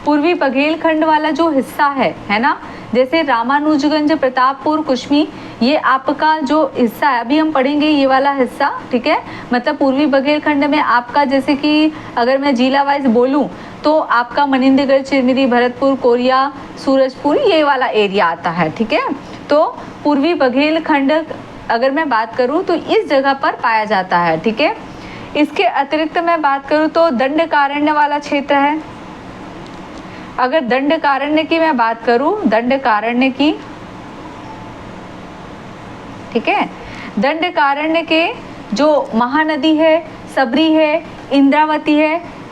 पूर्वी बघेलखंड वाला जो हिस्सा है ना, जैसे रामानुजगंज, प्रतापपुर, कुश्मी, ये आपका जो हिस्सा है, अभी हम पढ़ेंगे ये वाला हिस्सा, ठीक है। मतलब पूर्वी बघेलखंड में आपका, जैसे कि अगर मैं जिला वाइज बोलूँ तो आपका मनिंदगढ़, चिरमिरी, भरतपुर, कोरिया, सूरजपुर, ये वाला एरिया आता है, ठीक है। तो पूर्वी बघेलखंड अगर मैं बात करूँ तो इस जगह पर पाया जाता है, ठीक है। इसके अतिरिक्त मैं बात करूँ तो दंडकारण्य वाला क्षेत्र है। अगर दंडकारण्य की मैं बात करूँ, दंडकारण्य की, ठीक है, दंडकारण्य के जो महानदी है, सबरी है, इंद्रावती है,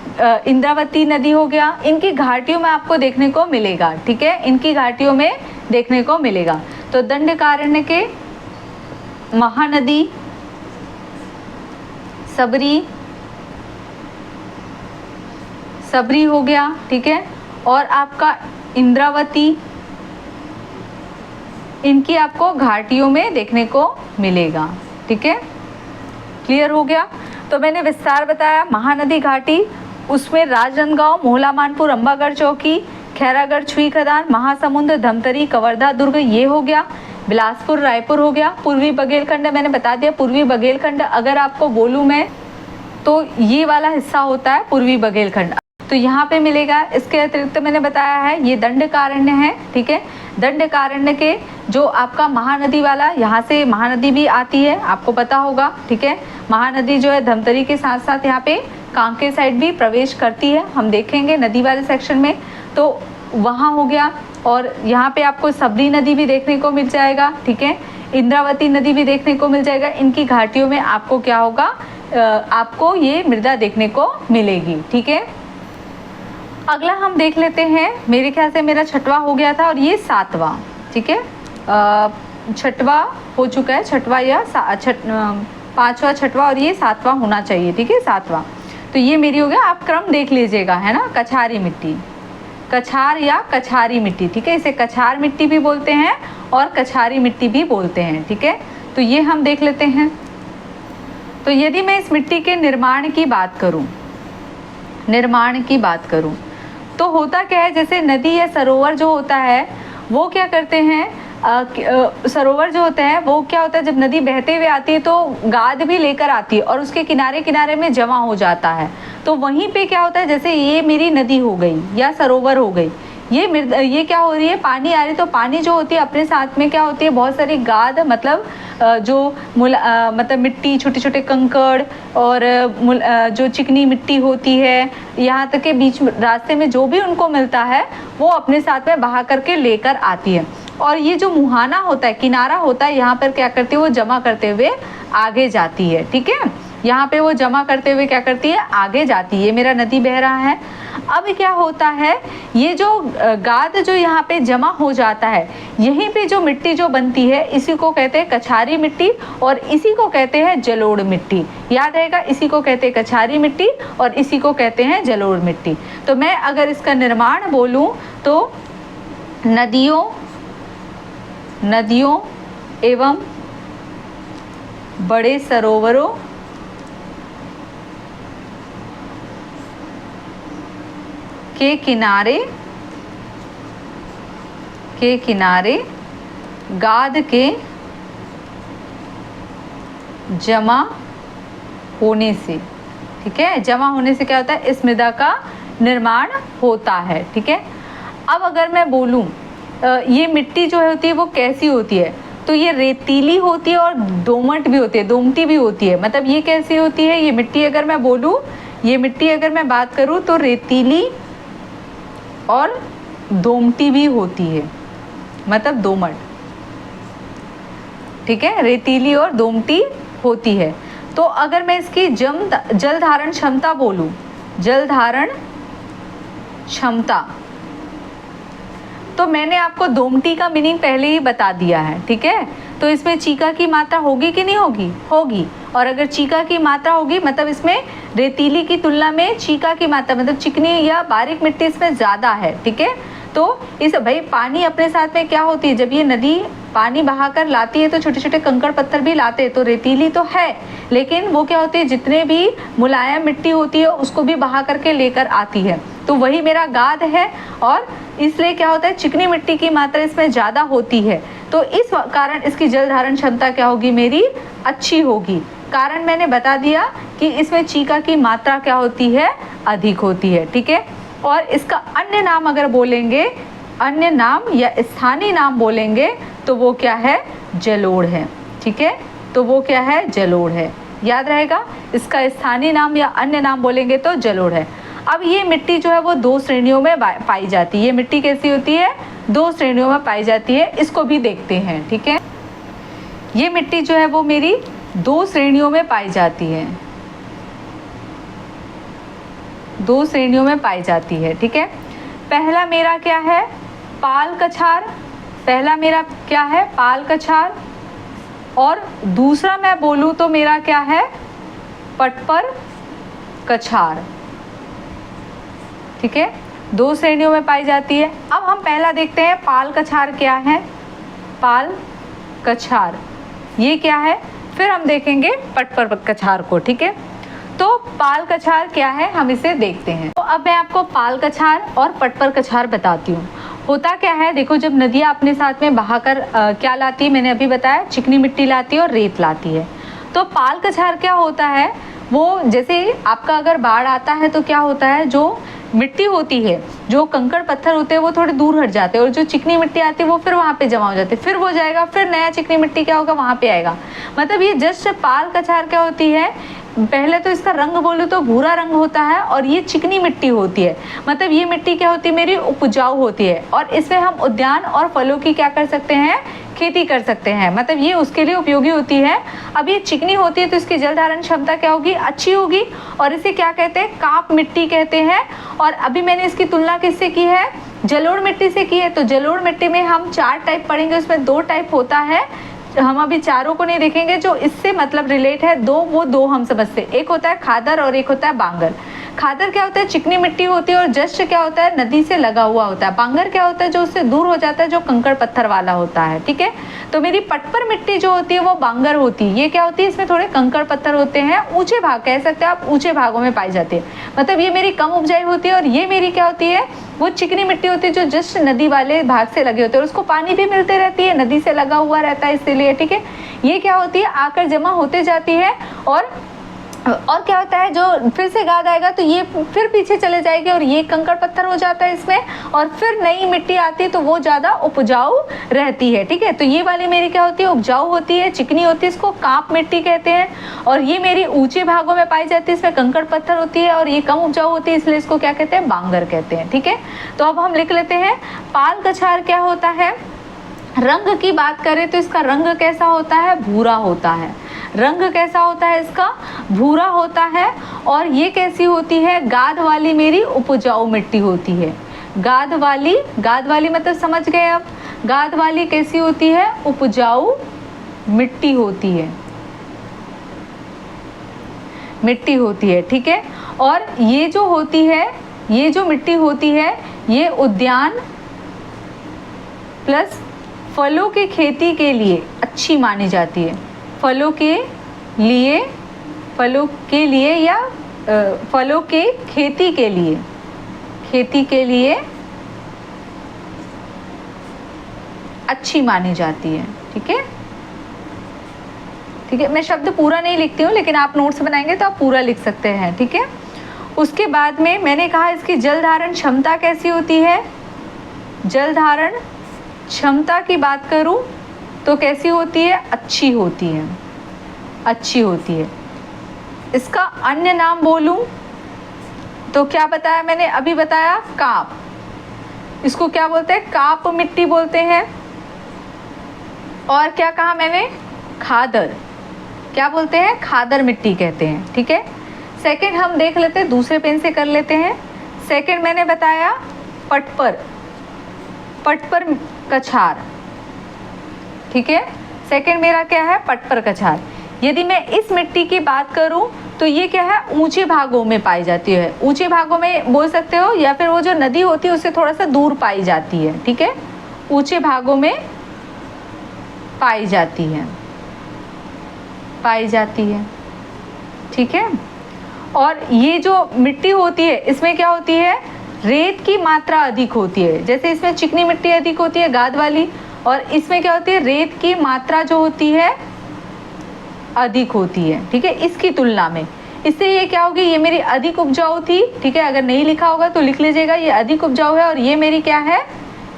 इंद्रावती नदी हो गया, इनकी घाटियों में आपको देखने को मिलेगा, ठीक है, इनकी घाटियों में देखने को मिलेगा। तो दंडकारण्य के महानदी, सबरी, सबरी हो गया, ठीक है, और आपका इंद्रावती, इनकी आपको घाटियों में देखने को मिलेगा, ठीक है। क्लियर हो गया। तो मैंने विस्तार बताया महानदी घाटी, उसमें राजनांदगांव, मोहला मानपुर, अंबागढ़ चौकी, खैरागढ़, छुई खदान, महासमुंद, धमतरी, कवर्धा, दुर्ग, ये हो गया। बिलासपुर, रायपुर हो गया। पूर्वी बघेलखंड मैंने बता दिया, पूर्वी बघेलखंड अगर आपको बोलूँ मैं तो ये वाला हिस्सा होता है पूर्वी बघेलखंड, तो यहाँ पे मिलेगा। इसके अतिरिक्त मैंने बताया है ये दंडकारण्य है, ठीक है। दंडकारण्य के जो आपका महानदी वाला, यहाँ से महानदी भी आती है, आपको पता होगा, ठीक है। महानदी जो है धमतरी के साथ साथ यहाँ पे कांके साइड भी प्रवेश करती है, हम देखेंगे नदी वाले सेक्शन में, तो वहाँ हो गया। और यहाँ पे आपको सबरी नदी भी देखने को मिल जाएगा, ठीक है। इंद्रावती नदी भी देखने को मिल जाएगा। इनकी घाटियों में आपको क्या होगा, आपको ये मृदा देखने को मिलेगी, ठीक है। अगला हम देख लेते हैं, मेरे ख्याल से मेरा छठवां हो गया था और ये सातवां, ठीक है। छठवां हो चुका है, छठवां या पांचवा, छठवां और ये सातवां होना चाहिए, ठीक है, सातवां। तो ये मेरी हो गया, आप क्रम देख लीजिएगा, है ना। कछारी मिट्टी, कछार या कछारी मिट्टी, ठीक है, इसे कछार मिट्टी भी बोलते हैं और कछारी मिट्टी भी बोलते हैं, ठीक है। तो ये हम देख लेते हैं। तो यदि मैं इस मिट्टी के निर्माण की बात करूं, तो होता क्या है, जैसे नदी या सरोवर जो होता है वो क्या करते हैं, सरोवर जो होते हैं वो क्या होता है, जब नदी बहते हुए आती है तो गाद भी लेकर आती है और उसके किनारे किनारे में जमा हो जाता है। तो वहीं पे क्या होता है, जैसे ये मेरी नदी हो गई या सरोवर हो गई, ये क्या हो रही है, पानी आ रही है, तो पानी जो होती है अपने साथ में क्या होती है, बहुत सारी गाद, मतलब मतलब मिट्टी, छोटे छोटे कंकड़ और जो चिकनी मिट्टी होती है, यहाँ तक के बीच रास्ते में जो भी उनको मिलता है वो अपने साथ में बहा करके लेकर आती है। और ये जो मुहाना होता है, किनारा होता है, यहाँ पर क्या करती है, वो जमा करते हुए आगे जाती है, ठीक है। यहाँ पे वो जमा करते हुए क्या करती है, आगे जाती है। मेरा नदी बह रहा है। अब क्या होता है, ये जो गाद जो यहाँ पे जमा हो जाता है, यहीं पे जो मिट्टी जो बनती है, इसी को कहते हैं कछारी मिट्टी और इसी को कहते हैं जलोढ़ मिट्टी। याद रहेगा, इसी को कहते हैं कछारी मिट्टी और इसी को कहते हैं जलोढ़ मिट्टी। तो मैं अगर इसका निर्माण बोलूँ तो नदियों एवं बड़े सरोवरों के किनारे गाद के जमा होने से, ठीक है, जमा होने से क्या होता है, इस मृदा का निर्माण होता है, ठीक है। अब अगर मैं बोलूं ये मिट्टी जो होती है वो कैसी होती है, तो ये रेतीली होती है और दोमट भी होती है, दोमटी भी होती है। मतलब ये कैसी होती है, ये मिट्टी अगर मैं बोलूं, ये मिट्टी अगर मैं बात करूं तो रेतीली और दोमटी भी होती है, मतलब दोमट, ठीक है, रेतीली और दोमटी होती है। तो अगर मैं इसकी जल धारण क्षमता बोलूं, जल धारण क्षमता, तो मैंने आपको दोमटी का मीनिंग पहले ही बता दिया है, ठीक है। तो इसमें चीका की मात्रा होगी कि नहीं होगी, होगी। और अगर चीका की मात्रा होगी, मतलब इसमें रेतीली की तुलना में चीका की मात्रा, मतलब चिकनी या बारीक मिट्टी इसमें ज़्यादा है, ठीक है। तो इस भाई पानी अपने साथ में क्या होती है, जब ये नदी पानी बहाकर लाती है तो छोटे छोटे कंकड़ पत्थर भी लाते हैं, तो रेतीली तो है, लेकिन वो क्या होती है, जितने भी मुलायम मिट्टी होती है उसको भी बहा करके लेकर आती है। तो वही मेरा गाद है और इसलिए क्या होता है, चिकनी मिट्टी की मात्रा इसमें ज़्यादा होती है, तो इस कारण इसकी जल धारण क्षमता क्या होगी, मेरी अच्छी होगी। कारण मैंने बता दिया कि इसमें चीका की मात्रा क्या होती है, अधिक होती है, ठीक है। और इसका अन्य नाम अगर बोलेंगे, अन्य नाम या स्थानीय नाम बोलेंगे तो वो क्या है, जलोढ़ है, ठीक है। तो वो क्या है, जलोढ़ है, याद रहेगा। इसका स्थानीय नाम या अन्य नाम बोलेंगे तो जलोढ़ है। अब ये मिट्टी जो है वो दो श्रेणियों में पाई जाती है। ये मिट्टी कैसी होती है, दो श्रेणियों में पाई जाती है, इसको भी देखते हैं, ठीक है। ये मिट्टी जो है वो मेरी दो श्रेणियों में पाई जाती है, दो श्रेणियों में पाई जाती है, ठीक है। पहला मेरा क्या है, पाल कछार, पहला मेरा क्या है, पाल कछार। और दूसरा मैं बोलूँ तो मेरा क्या है, पटपर कछार। ठीक है, 2 श्रेणियों में पाई जाती है। अब हम पहला देखते हैं पाल कछार क्या है। पाल कछार ये क्या है, फिर हम देखेंगे पटपर कछार को। ठीक है, तो पाल कछार क्या है हम इसे देखते हैं। तो अब मैं आपको पाल कछार और पटपर कछार बताती हूँ। होता क्या है, देखो जब नदियाँ अपने साथ में बहाकर क्या लाती है, मैंने अभी बताया चिकनी मिट्टी लाती है और रेत लाती है। तो पाल कछार क्या होता है, वो जैसे आपका अगर बाढ़ आता है तो क्या होता है, जो मिट्टी होती है, जो कंकड़ पत्थर होते हैं वो थोड़े दूर हट जाते हैं और जो चिकनी मिट्टी आती है वो फिर वहाँ पे जमा हो जाती है, फिर वो जाएगा, फिर नया चिकनी मिट्टी क्या होगा वहाँ पे आएगा। मतलब ये जस्ट पाल कछार क्या होती है, पहले तो इसका रंग बोलूँ तो भूरा रंग होता है और ये चिकनी मिट्टी होती है। मतलब ये मिट्टी क्या होती है, मेरी उपजाऊ होती है और इसमें हम उद्यान और फलों की क्या कर सकते हैं, खेती कर सकते हैं। मतलब ये उसके लिए उपयोगी होती है। अब ये चिकनी होती है तो इसकी जल धारण क्षमता क्या होगी, अच्छी होगी और इसे क्या कहते हैं, काप मिट्टी कहते हैं। और अभी मैंने इसकी तुलना किससे की है, जलोढ़ मिट्टी से की है। तो जलोढ़ मिट्टी में हम 4 टाइप पढ़ेंगे, उसमें 2 टाइप होता है। हम अभी चारों को नहीं देखेंगे, जो इससे मतलब रिलेट है वो 2 हम समझते, एक होता है खादर और एक होता है बांगर। खादर क्या होता है, चिकनी मिट्टी होती है और जस्ट क्या होता है, नदी से लगा हुआ होता है। बांगर क्या होता है, जो उससे दूर हो जाता है, जो कंकड़ पत्थर वाला होता है। ठीक है, तो मेरी पटपर मिट्टी जो होती है वो बांगर होती है। ये क्या होती है, इसमें थोड़े कंकड़ पत्थर होते हैं, ऊंचे भाग कह सकते हैं आप, ऊंचे भागों में पाई जाती है। मतलब ये मेरी कम उपजाऊ होती है और ये मेरी क्या होती है, वो चिकनी मिट्टी होती है जो जस्ट नदी वाले भाग से लगे होते हैं और उसको पानी भी मिलते रहती है, नदी से लगा हुआ रहता है इसीलिए। ठीक है, ये क्या होती है, आकर जमा होते जाती है और क्या होता है, जो फिर से गाद आएगा तो ये फिर पीछे चले जाएगी और ये कंकड़ पत्थर हो जाता है इसमें और फिर नई मिट्टी आती है तो वो ज़्यादा उपजाऊ रहती है। ठीक है, तो ये वाली मेरी क्या होती है, उपजाऊ होती है, चिकनी होती है, इसको काप मिट्टी कहते हैं। और ये मेरी ऊंचे भागों में पाई जाती है, इसमें कंकड़ पत्थर होती है और ये कम उपजाऊ होती है, इसलिए इसको क्या कहते हैं, बांगर कहते हैं। ठीक है, तो अब हम लिख लेते हैं पाल कछार क्या होता है। रंग की बात करें तो इसका रंग कैसा होता है, भूरा होता है। रंग कैसा होता है इसका, भूरा होता है। और ये कैसी होती है, गाद वाली मेरी उपजाऊ मिट्टी होती है। गाद वाली मतलब समझ गए आप, गाद वाली कैसी होती है, उपजाऊ मिट्टी होती है, मिट्टी होती है। ठीक है, और ये जो होती है, ये जो मिट्टी होती है, ये उद्यान प्लस फलों की खेती के लिए अच्छी मानी जाती है। फलों के लिए या फलों के खेती के लिए अच्छी मानी जाती है। ठीक है, ठीक है, मैं शब्द पूरा नहीं लिखती हूँ, लेकिन आप नोट्स बनाएंगे तो आप पूरा लिख सकते हैं। ठीक है, उसके बाद में मैंने कहा इसकी जल धारण क्षमता कैसी होती है। जल धारण क्षमता की बात करूं तो कैसी होती है, अच्छी होती है, अच्छी होती है। इसका अन्य नाम बोलूं तो क्या बताया मैंने, अभी बताया काप, इसको क्या बोलते हैं, काप मिट्टी बोलते हैं। और क्या कहा मैंने, खादर, क्या बोलते हैं, खादर मिट्टी कहते हैं। ठीक है, सेकंड हम देख लेते हैं, दूसरे पेन से कर लेते हैं। सेकंड मैंने बताया पटपर कछार। ठीक है, सेकंड मेरा क्या है, पटपर कछार। यदि मैं इस मिट्टी की बात करूं तो ये क्या है, ऊंचे भागों में पाई जाती है। ऊंचे भागों में बोल सकते हो या फिर वो जो नदी होती है उससे थोड़ा सा दूर पाई जाती है। ठीक है, ऊंचे भागों में पाई जाती है। ठीक है, और ये जो मिट्टी होती है इसमें क्या होती है, रेत की मात्रा अधिक होती है। जैसे इसमें चिकनी मिट्टी अधिक होती है गाद वाली, और इसमें क्या होती है, रेत की मात्रा जो होती है अधिक होती है। ठीक है, इसकी तुलना में, इससे ये क्या होगी, ये मेरी अधिक उपजाऊ थी। ठीक है, अगर नहीं लिखा होगा तो लिख लीजिएगा, ये अधिक उपजाऊ है और ये मेरी क्या है,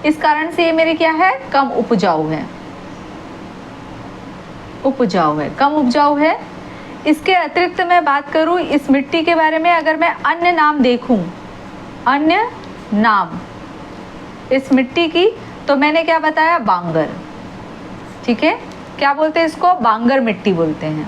इस कारण से ये मेरी क्या है, कम उपजाऊ है, कम उपजाऊ है। इसके अतिरिक्त मैं बात करूं इस मिट्टी के बारे में, अगर मैं अन्य नाम देखूं, अन्य नाम इस मिट्टी की, तो मैंने क्या बताया, बांगर। ठीक है, क्या बोलते हैं इसको, बांगर मिट्टी बोलते हैं।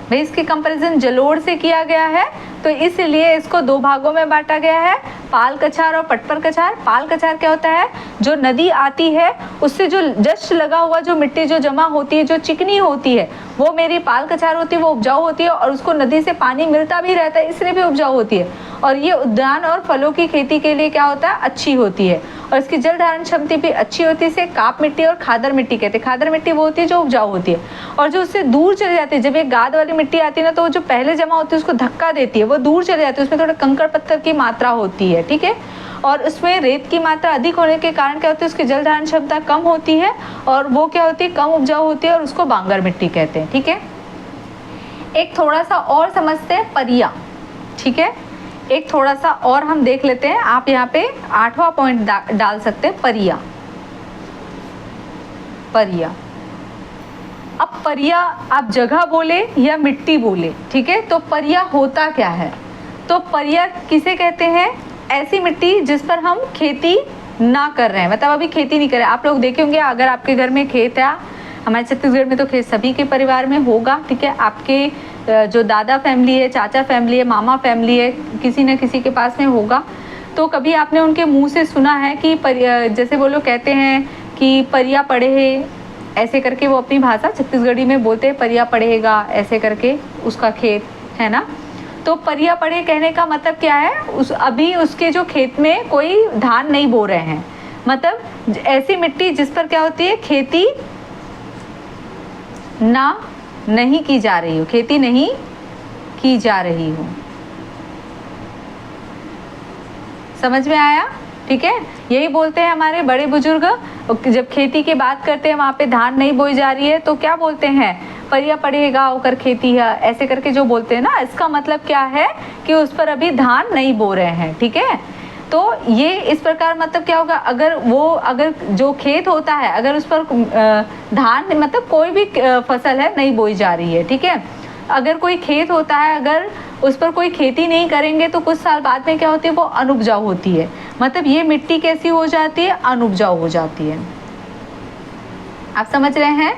भाई इसकी कंपैरिजन जलोढ़ से किया गया है तो इसलिए इसको 2 भागों में बांटा गया है, पाल कछार और पटपर कछार। पाल कछार क्या होता है, जो नदी आती है उससे जो जस्ट लगा हुआ जो मिट्टी जो जमा होती है, जो चिकनी होती है, वो मेरी पाल कछार होती है, वो उपजाऊ होती है और उसको नदी से पानी मिलता भी रहता है इसलिए भी उपजाऊ होती है। और ये उद्यान और फलों की खेती के लिए क्या होता है, अच्छी होती है। और इसकी जल धारण क्षमता भी अच्छी होती है। इसे काप मिट्टी और खादर मिट्टी कहते हैं। खादर मिट्टी वो होती है जो उपजाऊ होती है, और जो उससे दूर चले जाती है, जब एक गाद वाली मिट्टी आती है ना, तो वो जो पहले जमा होती है उसको धक्का देती है, वो दूर चले जाती है, उसमें थोड़ा कंकड़ पत्थर की मात्रा होती है, ठीक है। और उसमें रेत की मात्रा अधिक होने के कारण क्या होती है, उसकी जल धारण क्षमता कम होती है, और वो क्या होती है, कम उपजाऊ होती है, और उसको बांगर मिट्टी कहते हैं, ठीक है। एक थोड़ा सा और समझते हैं परिया, ठीक है। एक थोड़ा सा और हम देख लेते हैं। आप यहाँ पे 8वां पॉइंट डाल सकते हैं, परिया। परिया, अब परिया आप जगह बोले या मिट्टी बोले, ठीक है, तो परिया होता क्या है। तो परिया किसे कहते हैं, ऐसी मिट्टी जिस पर हम खेती ना कर रहे हैं, मतलब अभी खेती नहीं कर रहे। आप लोग देखे होंगे, अगर आपके घर में खेत है, हमारे छत्तीसगढ़ में तो खेत सभी के परिवार में होगा, ठीक है। आपके जो दादा फैमिली है, चाचा फैमिली है, मामा फैमिली है, किसी न किसी के पास में होगा। तो कभी आपने उनके मुंह से सुना है कि जैसे वो लोग कहते हैं कि परिया पड़े है, ऐसे करके वो अपनी भाषा छत्तीसगढ़ी में बोलते हैं, परिया पड़ेगा ऐसे करके उसका खेत है ना। तो परिया पड़े कहने का मतलब क्या है, अभी उसके जो खेत में कोई धान नहीं बो रहे हैं, मतलब ऐसी मिट्टी जिस पर क्या होती है, खेती नहीं की जा रही हो, खेती नहीं की जा रही हो। समझ में आया, ठीक है। यही बोलते हैं हमारे बड़े बुजुर्ग, जब खेती की बात करते हैं, वहाँ पे धान नहीं बोई जा रही है तो क्या बोलते हैं, परिया पड़ेगा होकर खेती है, ऐसे करके जो बोलते हैं ना, इसका मतलब क्या है कि उस पर अभी धान नहीं बो रहे हैं, ठीक है। तो ये इस प्रकार मतलब क्या होगा, अगर जो खेत होता है, अगर उस पर धान मतलब कोई भी फसल है नहीं बोई जा रही है, ठीक है। अगर कोई खेत होता है, अगर उस पर कोई खेती नहीं करेंगे तो कुछ साल बाद में क्या होती है, वो अनुपजाऊ होती है। मतलब ये मिट्टी कैसी हो जाती है, अनुपजाऊ हो जाती है। आप समझ रहे हैं।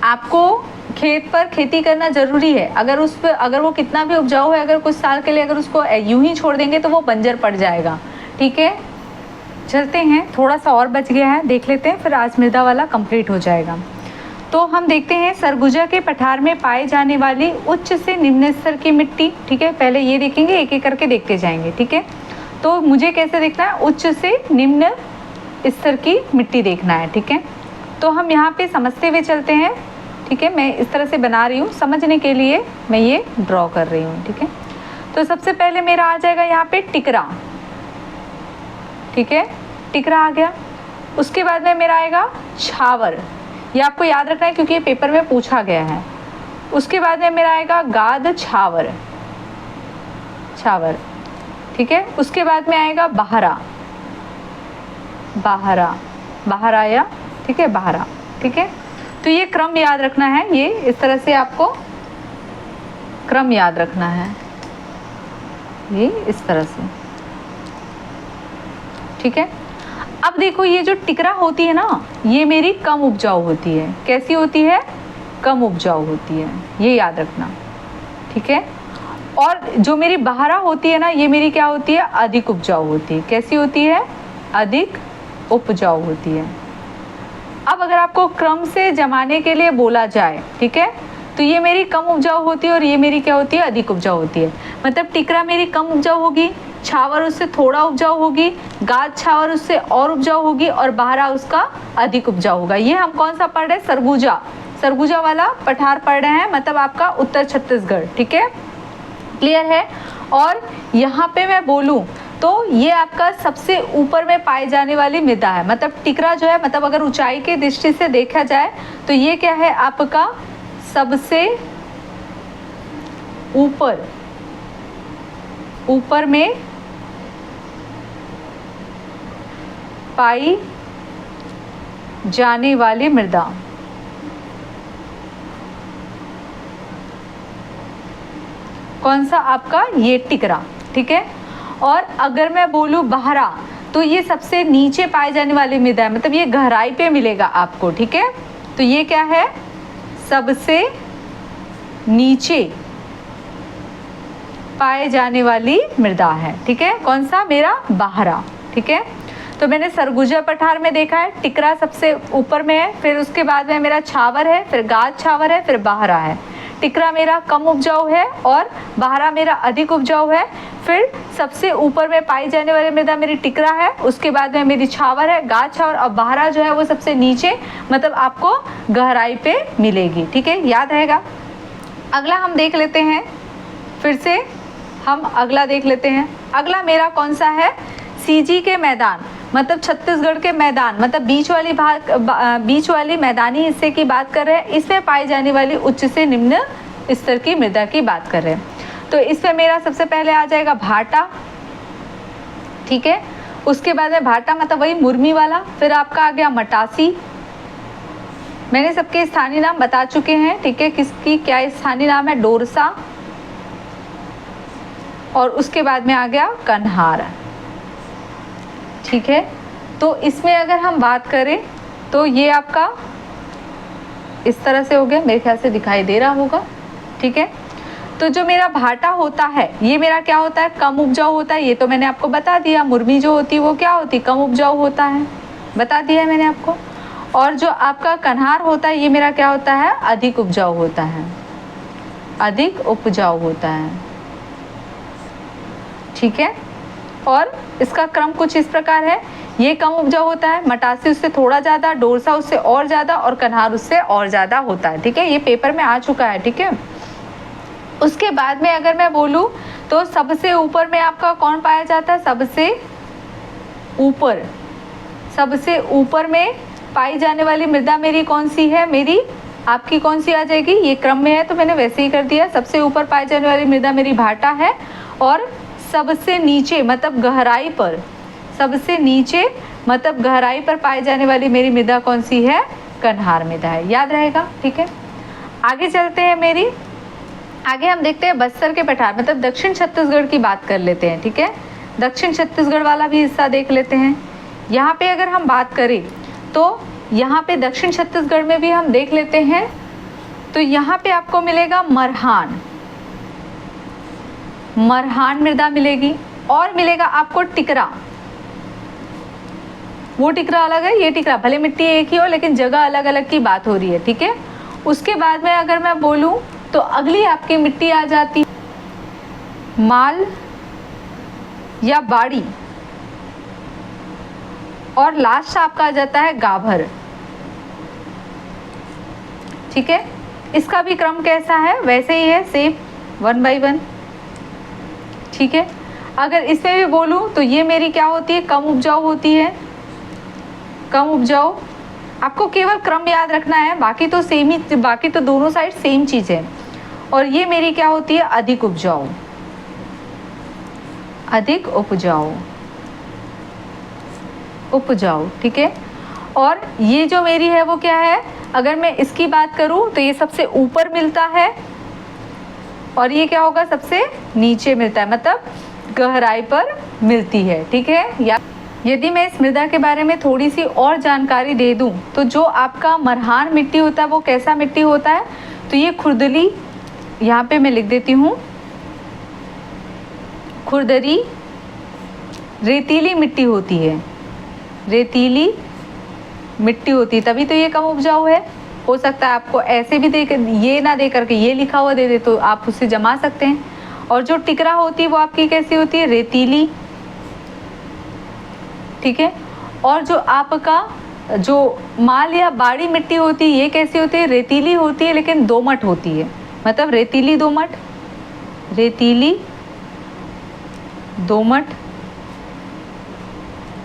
आपको खेत पर खेती करना ज़रूरी है। अगर वो कितना भी उपजाऊ है, अगर कुछ साल के लिए अगर उसको यूं ही छोड़ देंगे तो वो बंजर पड़ जाएगा, ठीक है। चलते हैं, थोड़ा सा और बच गया है, देख लेते हैं, फिर आज मृदा वाला कंप्लीट हो जाएगा। तो हम देखते हैं सरगुजा के पठार में पाए जाने वाली उच्च से निम्न स्तर की मिट्टी, ठीक है। पहले ये देखेंगे, एक एक करके देखते जाएंगे, ठीक है। तो मुझे कैसे देखना है, उच्च से निम्न स्तर की मिट्टी देखना है, ठीक है। तो हम यहाँ पे समझते हुए चलते हैं, ठीक है। मैं इस तरह से बना रही हूँ, समझने के लिए मैं ये ड्रॉ कर रही हूँ, ठीक है। तो सबसे पहले मेरा आ जाएगा यहाँ पे टिकरा, ठीक है, टिकरा आ गया। उसके बाद में मेरा आएगा छावर, ये आपको याद रखना है क्योंकि ये पेपर में पूछा गया है। उसके बाद में मेरा आएगा गाद छावर, छावर, ठीक है। उसके बाद में आएगा बहरा, बहरा, बहरा या, ठीक है, बहरा, ठीक है। तो ये क्रम याद रखना है, ये इस तरह से आपको क्रम याद रखना है, ये इस तरह से, ठीक है। अब देखो, ये जो टिकरा होती है ना, ये मेरी कम उपजाऊ होती है। कैसी होती है, कम उपजाऊ होती है, ये याद रखना, ठीक है। और जो मेरी बहरा होती है ना, ये मेरी क्या होती है, अधिक उपजाऊ होती है। कैसी होती है, अधिक उपजाऊ होती है। अब अगर आपको क्रम से जमाने के लिए बोला जाए, ठीक है, तो ये मेरी कम उपजाऊ होती है और ये मेरी क्या होती है, अधिक उपजाऊ होती है। मतलब टिकरा मेरी कम उपजाऊ होगी, छावर उससे थोड़ा उपजाऊ होगी, गाद छावर उससे और उपजाऊ होगी, और बहरा उसका अधिक उपजाऊ होगा। ये हम कौन सा पढ़ रहे हैं, सरगुजा, सरगुजा वाला पठार पढ़ रहे हैं, मतलब आपका उत्तर छत्तीसगढ़, ठीक है, क्लियर है। और यहाँ पे मैं बोलूँ तो ये आपका सबसे ऊपर में पाई जाने वाली मृदा है। मतलब टिकरा जो है, मतलब अगर ऊंचाई की दृष्टि से देखा जाए तो ये क्या है, आपका सबसे ऊपर में पाई जाने वाली मृदा। कौन सा, आपका ये टिकरा, ठीक है। और अगर मैं बोलूँ बहरा, तो ये सबसे नीचे पाए जाने वाली मृदा है, मतलब ये गहराई पे मिलेगा आपको, ठीक है। तो ये क्या है, सबसे नीचे पाए जाने वाली मृदा है, ठीक है। कौन सा, मेरा बहरा, ठीक है। तो मैंने सरगुजा पठार में देखा है, टिकरा सबसे ऊपर में है, फिर उसके बाद में मेरा छावर है, फिर गाद छावर है, फिर बहरा है, टिकरा मेरा कम उपजाऊ है और बाहरा मेरा अधिक उपजाऊ है। फिर सबसे ऊपर में पाई जाने वाली मृदा मेरी टिकरा है, उसके बाद में मेरी छावर है, गाछ और बाहरा जो है वो सबसे नीचे, मतलब आपको गहराई पे मिलेगी। ठीक है, याद रहेगा। अगला हम देख लेते हैं, फिर से हम अगला देख लेते हैं। अगला मेरा कौन सा है, सीजी के मैदान, मतलब छत्तीसगढ़ के मैदान, मतलब बीच वाली मैदानी हिस्से की बात कर रहे हैं। इसमें पाई जाने वाली उच्च से निम्न स्तर की मृदा की बात कर रहे हैं। तो इसमें मेरा सबसे पहले आ जाएगा भाटा। ठीक है, उसके बाद में भाटा मतलब वही मुर्मी वाला। फिर आपका आ गया मटासी। मैंने सबके स्थानीय नाम बता चुके हैं। ठीक है, किसकी क्या स्थानीय नाम है, डोरसा। और उसके बाद में आ गया कन्हार। ठीक है, तो इसमें अगर हम बात करें तो ये आपका इस तरह से हो गया, मेरे ख्याल से दिखाई दे रहा होगा। ठीक है, तो जो मेरा भाटा होता है ये मेरा क्या होता है, कम उपजाऊ होता है। ये तो मैंने आपको बता दिया। मुर्मी जो होती है वो क्या होती है, कम उपजाऊ होता है, बता दिया है मैंने आपको। और जो आपका कन्हार होता है ये मेरा क्या होता है, अधिक उपजाऊ होता है, अधिक उपजाऊ होता है। ठीक है, और इसका क्रम कुछ इस प्रकार है, ये कम उपजाऊ होता है, मटासी उससे थोड़ा ज़्यादा, डोरसा उससे और ज़्यादा और कन्हार उससे और ज़्यादा होता है। ठीक है, ये पेपर में आ चुका है। ठीक है, उसके बाद में अगर मैं बोलूँ तो सबसे ऊपर में आपका कौन पाया जाता है, सबसे ऊपर में पाई जाने वाली मृदा मेरी कौन सी है, मेरी आपकी कौन सी आ जाएगी, ये क्रम में है तो मैंने वैसे ही कर दिया। सबसे ऊपर पाई जाने वाली मृदा मेरी भाटा है और सबसे नीचे मतलब गहराई पर, सबसे नीचे मतलब गहराई पर पाई जाने वाली मेरी मृदा कौन सी है, कन्हार मृदा है, याद रहेगा। ठीक है, आगे चलते हैं। मेरी आगे हम देखते हैं बस्तर के पठार, मतलब दक्षिण छत्तीसगढ़ की बात कर लेते हैं। ठीक है, दक्षिण छत्तीसगढ़ वाला भी हिस्सा देख लेते हैं। यहाँ पे अगर हम बात करें तो यहाँ पे दक्षिण छत्तीसगढ़ में भी हम देख लेते हैं, तो यहाँ पे आपको मिलेगा मरहान मृदा मिलेगी और मिलेगा आपको टिकरा। वो टिकरा अलग है, ये टिकरा, भले मिट्टी एक ही हो लेकिन जगह अलग अलग की बात हो रही है। ठीक है, उसके बाद में अगर मैं बोलूं तो अगली आपकी मिट्टी आ जाती माल या बाड़ी और लास्ट आपका आ जाता है गाभर। ठीक है, इसका भी क्रम कैसा है, वैसे ही है, सेम 1 by 1। ठीक है, अगर इसमें भी बोलूं तो ये मेरी क्या होती है, कम उपजाऊ होती है, कम उपजाऊ। आपको केवल क्रम याद रखना है, बाकी तो सेम ही, बाकी तो दोनों साइड सेम चीज़ है। और ये मेरी क्या होती है, अधिक उपजाऊ, अधिक उपजाऊ, उपजाऊ। ठीक है, और ये जो मेरी है वो क्या है, अगर मैं इसकी बात करूं तो ये सबसे ऊपर मिलता है और ये क्या होगा, सबसे नीचे मिलता है, मतलब गहराई पर मिलती है। ठीक है, या यदि मैं इस मृदा के बारे में थोड़ी सी और जानकारी दे दूं तो जो आपका मरहान मिट्टी होता है वो कैसा मिट्टी होता है, तो ये खुरदली, यहाँ पे मैं लिख देती हूँ, खुरदरी रेतीली मिट्टी होती है, रेतीली मिट्टी होती है, तभी तो ये कम उपजाऊ है। हो सकता है आपको ऐसे भी दे, ये ना दे करके ये लिखा हुआ दे दे तो आप उससे जमा सकते हैं। और जो टिकरा होती है वो आपकी कैसी होती है, रेतीली। ठीक है, और जो आपका जो माल या बाड़ी मिट्टी होती है ये कैसी होती है, रेतीली होती है लेकिन दोमट होती है, मतलब रेतीली दोमट, रेतीली दोमट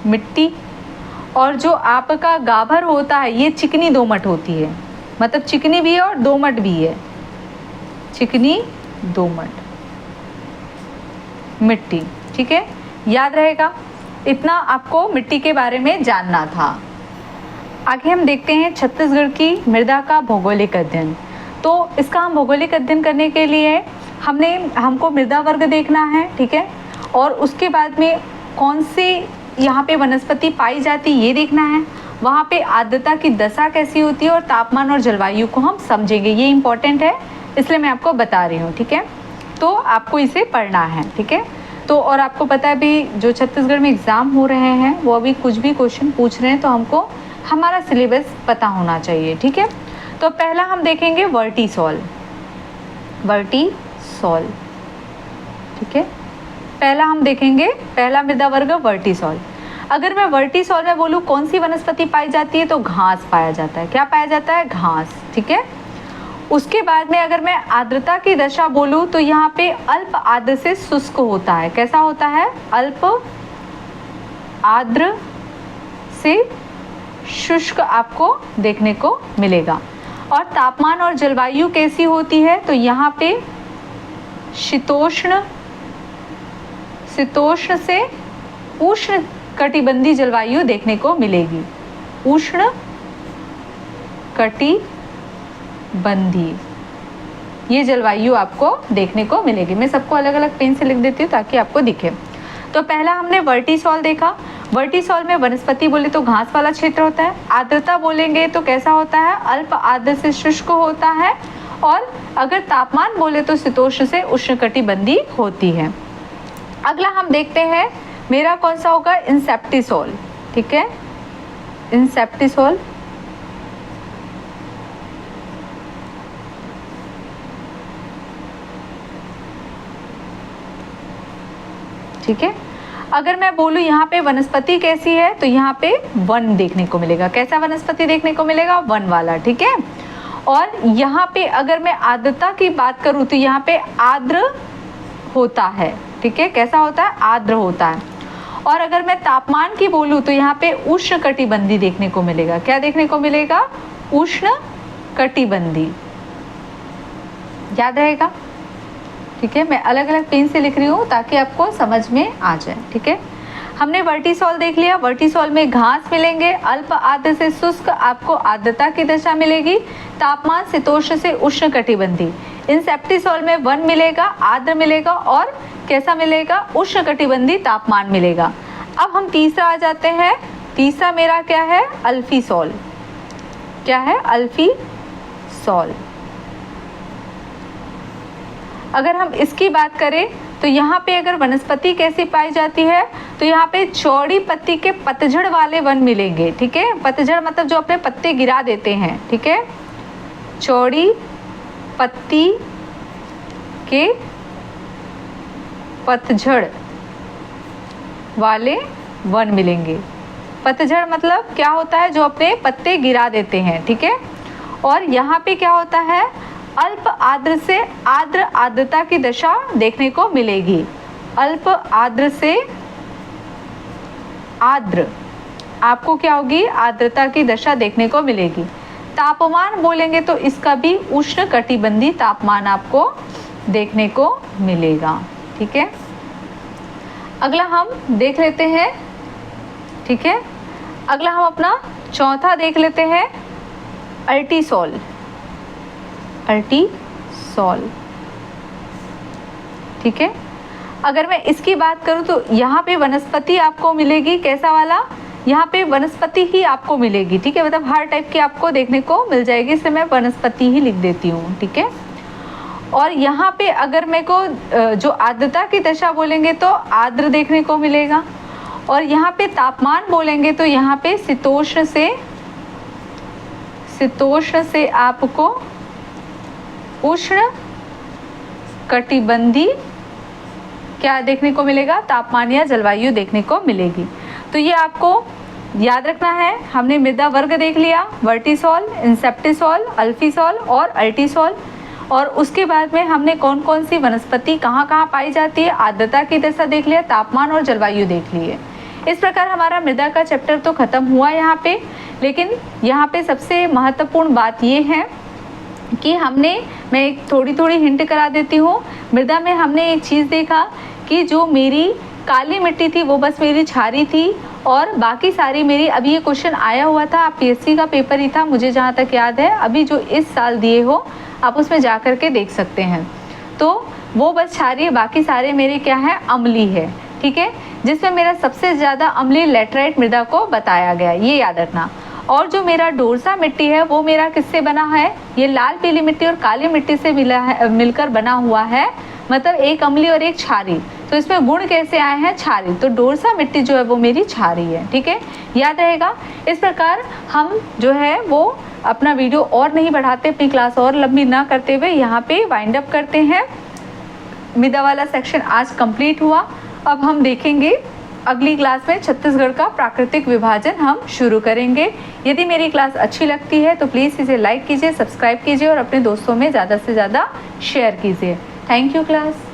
मिट्टी। और जो आपका गाभर होता है ये चिकनी दोमट होती है, मतलब चिकनी भी है और दोमट भी है, चिकनी दोमट मिट्टी। ठीक है, याद रहेगा, इतना आपको मिट्टी के बारे में जानना था। आगे हम देखते हैं छत्तीसगढ़ की मृदा का भौगोलिक अध्ययन। तो इसका हम भौगोलिक अध्ययन करने के लिए हमको मृदा वर्ग देखना है। ठीक है, और उसके बाद में कौन सी यहाँ पे वनस्पति पाई जाती ये देखना है, वहाँ पे आर्द्रता की दशा कैसी होती है और तापमान और जलवायु को हम समझेंगे, ये इम्पॉर्टेंट है इसलिए मैं आपको बता रही हूँ। ठीक है, तो आपको इसे पढ़ना है। ठीक है, तो और आपको पता है भी जो छत्तीसगढ़ में एग्ज़ाम हो रहे हैं वो अभी कुछ भी क्वेश्चन पूछ रहे हैं तो हमको हमारा सिलेबस पता होना चाहिए। ठीक है, तो पहला हम देखेंगे वर्टिसॉल। वर्टिसॉल। ठीक है, पहला हम देखेंगे, पहला मृदा वर्ग वर्टिसॉल। अगर मैं वर्टिसॉल में बोलूँ कौन सी वनस्पति पाई जाती है, तो घास पाया जाता है। क्या पाया जाता है? घास। ठीक है, उसके बाद में अगर मैं आर्द्रता की दशा बोलूँ तो यहाँ पे अल्प आर्द्र से शुष्क होता है। कैसा होता है? अल्प आर्द्र से शुष्क आपको देखने को मिलेगा। और तापमान और जलवायु कैसी होती है, तो यहाँ पे शीतोष्ण से उष्ण कटिबंधीय जलवायु देखने को मिलेगी। उष्ण कटिबंधीय ये जलवायु आपको देखने को मिलेगी। मैं सबको अलग अलग पेन से लिख देती हूँ ताकि आपको दिखे। तो पहला हमने वर्टिसॉल देखा। वर्टिसॉल में वनस्पति बोले तो घास वाला क्षेत्र होता है। आर्द्रता बोलेंगे तो कैसा होता है? अल्प आर्द्र से शुष्क होता है। और अगर तापमान बोले तो शीतोष्ण से उष्णकटिबंधीय होती है। अगला हम देखते हैं, मेरा कौन सा होगा? इंसेप्टिसॉल। ठीक है, इंसेप्टिसॉल। ठीक है, अगर मैं बोलूँ यहाँ पे वनस्पति कैसी है, तो यहाँ पे वन देखने को मिलेगा। कैसा वनस्पति देखने को मिलेगा? वन वाला। ठीक है, और यहाँ पे अगर मैं आर्द्रता की बात करूँ तो यहाँ पे आर्द्र होता है। ठीक है, कैसा होता है? आर्द्र होता है। और अगर मैं तापमान की बोलूँ तो यहाँ पे उष्ण कटिबंधीय देखने को मिलेगा। क्या देखने को मिलेगा? उष्ण कटिबंधीय। याद रहेगा? ठीक है, मैं अलग अलग पेन से लिख रही हूँ ताकि आपको समझ में आ जाए। ठीक है, हमने वर्टिसॉल देख लिया। वर्टिसॉल में घास मिलेंगे, अल्प आर्द्र से शुष्क आपको आर्द्रता की दशा मिलेगी, तापमान शीतोष्ण से उष्ण कटिबंधीय। इंसेप्टिसॉल में वन मिलेगा, आर्द्र मिलेगा और कैसा मिलेगा? उष्ण कटिबंधीय तापमान मिलेगा। अब हम तीसरा आ जाते हैं। तीसरा मेरा क्या है? अल्फीसॉल। क्या है? अल्फीसॉल। अगर हम इसकी बात करें तो यहाँ पे अगर वनस्पति कैसी पाई जाती है, तो यहाँ पे चौड़ी पत्ती के पतझड़ वाले वन मिलेंगे। ठीक है, पतझड़ मतलब जो अपने पत्ते गिरा देते हैं। ठीक है, चौड़ी पत्ती के पतझड़ वाले वन मिलेंगे। पतझड़ मतलब क्या होता है? जो अपने पत्ते गिरा देते हैं। ठीक है, और यहाँ पे क्या होता है? अल्प आर्द्र से आर्द्र आर्द्रता की दशा देखने को मिलेगी। अल्प आर्द्र से आर्द्र आपको क्या होगी? आर्द्रता की दशा देखने को मिलेगी। तापमान बोलेंगे तो इसका भी उष्ण कटिबंधीय तापमान आपको देखने को मिलेगा। ठीक है, अगला हम देख लेते हैं। ठीक है, अगला हम अपना चौथा देख लेते हैं, अर्टिसॉल। अर्टिसॉल। ठीक है, अगर मैं इसकी बात करूं तो यहाँ पे वनस्पति आपको मिलेगी। कैसा वाला? यहाँ पे वनस्पति ही आपको मिलेगी। ठीक है, मतलब हर टाइप की आपको देखने को मिल जाएगी, इसलिए मैं वनस्पति ही लिख देती हूँ। ठीक है, और यहाँ पे अगर मेरे को जो आर्द्रता की दशा बोलेंगे तो आर्द्र देखने को मिलेगा। और यहाँ पे तापमान बोलेंगे तो यहाँ पे शीतोष्ण से आपको उष्ण कटिबंधीय क्या देखने को मिलेगा? तापमान या जलवायु देखने को मिलेगी। तो ये आपको याद रखना है। हमने मृदा वर्ग देख लिया, वर्टिसॉल, इंसेप्टिसॉल, अल्फीसॉल और अर्टिसॉल। और उसके बाद में हमने कौन कौन सी वनस्पति कहाँ कहाँ पाई जाती है, आर्द्रता की दशा देख लिया, तापमान और जलवायु देख लिए। इस प्रकार हमारा मृदा का चैप्टर तो खत्म हुआ यहाँ पे। लेकिन यहाँ पे सबसे महत्वपूर्ण बात ये है कि मैं एक थोड़ी हिंट करा देती हूँ। मृदा में हमने एक चीज़ देखा कि जो मेरी काली मिट्टी थी वो बस मेरी छारी थी, और बाकी सारी मेरी, अभी ये क्वेश्चन आया हुआ था, पीएससी का पेपर ही था मुझे जहाँ तक याद है, अभी जो इस साल दिए हो आप उसमें जा कर के देख सकते हैं। तो वो बस छारी है, बाकी सारे मेरे क्या है? अम्लीय है। ठीक है, जिसमें मेरा सबसे ज़्यादा अम्लीय लैटराइट मृदा को बताया गया, ये याद रखना। और जो मेरा डोरसा मिट्टी है वो मेरा किससे बना है? ये लाल पीली मिट्टी और काली मिट्टी से मिलकर बना हुआ है, मतलब एक अम्लीय और एक क्षारीय। तो इसमें गुण कैसे आए हैं, क्षारीय, तो डोरसा मिट्टी जो है वो मेरी क्षारीय है। ठीक है, याद रहेगा। इस प्रकार हम जो है वो अपना वीडियो और नहीं बढ़ाते, अपनी क्लास और लंबी ना करते हुए यहाँ पे वाइंड अप करते हैं। मृदा वाला सेक्शन आज कंप्लीट हुआ। अब हम देखेंगे अगली क्लास में छत्तीसगढ़ का प्राकृतिक विभाजन हम शुरू करेंगे। यदि मेरी क्लास अच्छी लगती है तो प्लीज़ इसे लाइक कीजिए, सब्सक्राइब कीजिए और अपने दोस्तों में ज़्यादा से ज़्यादा शेयर कीजिए। Thank you class.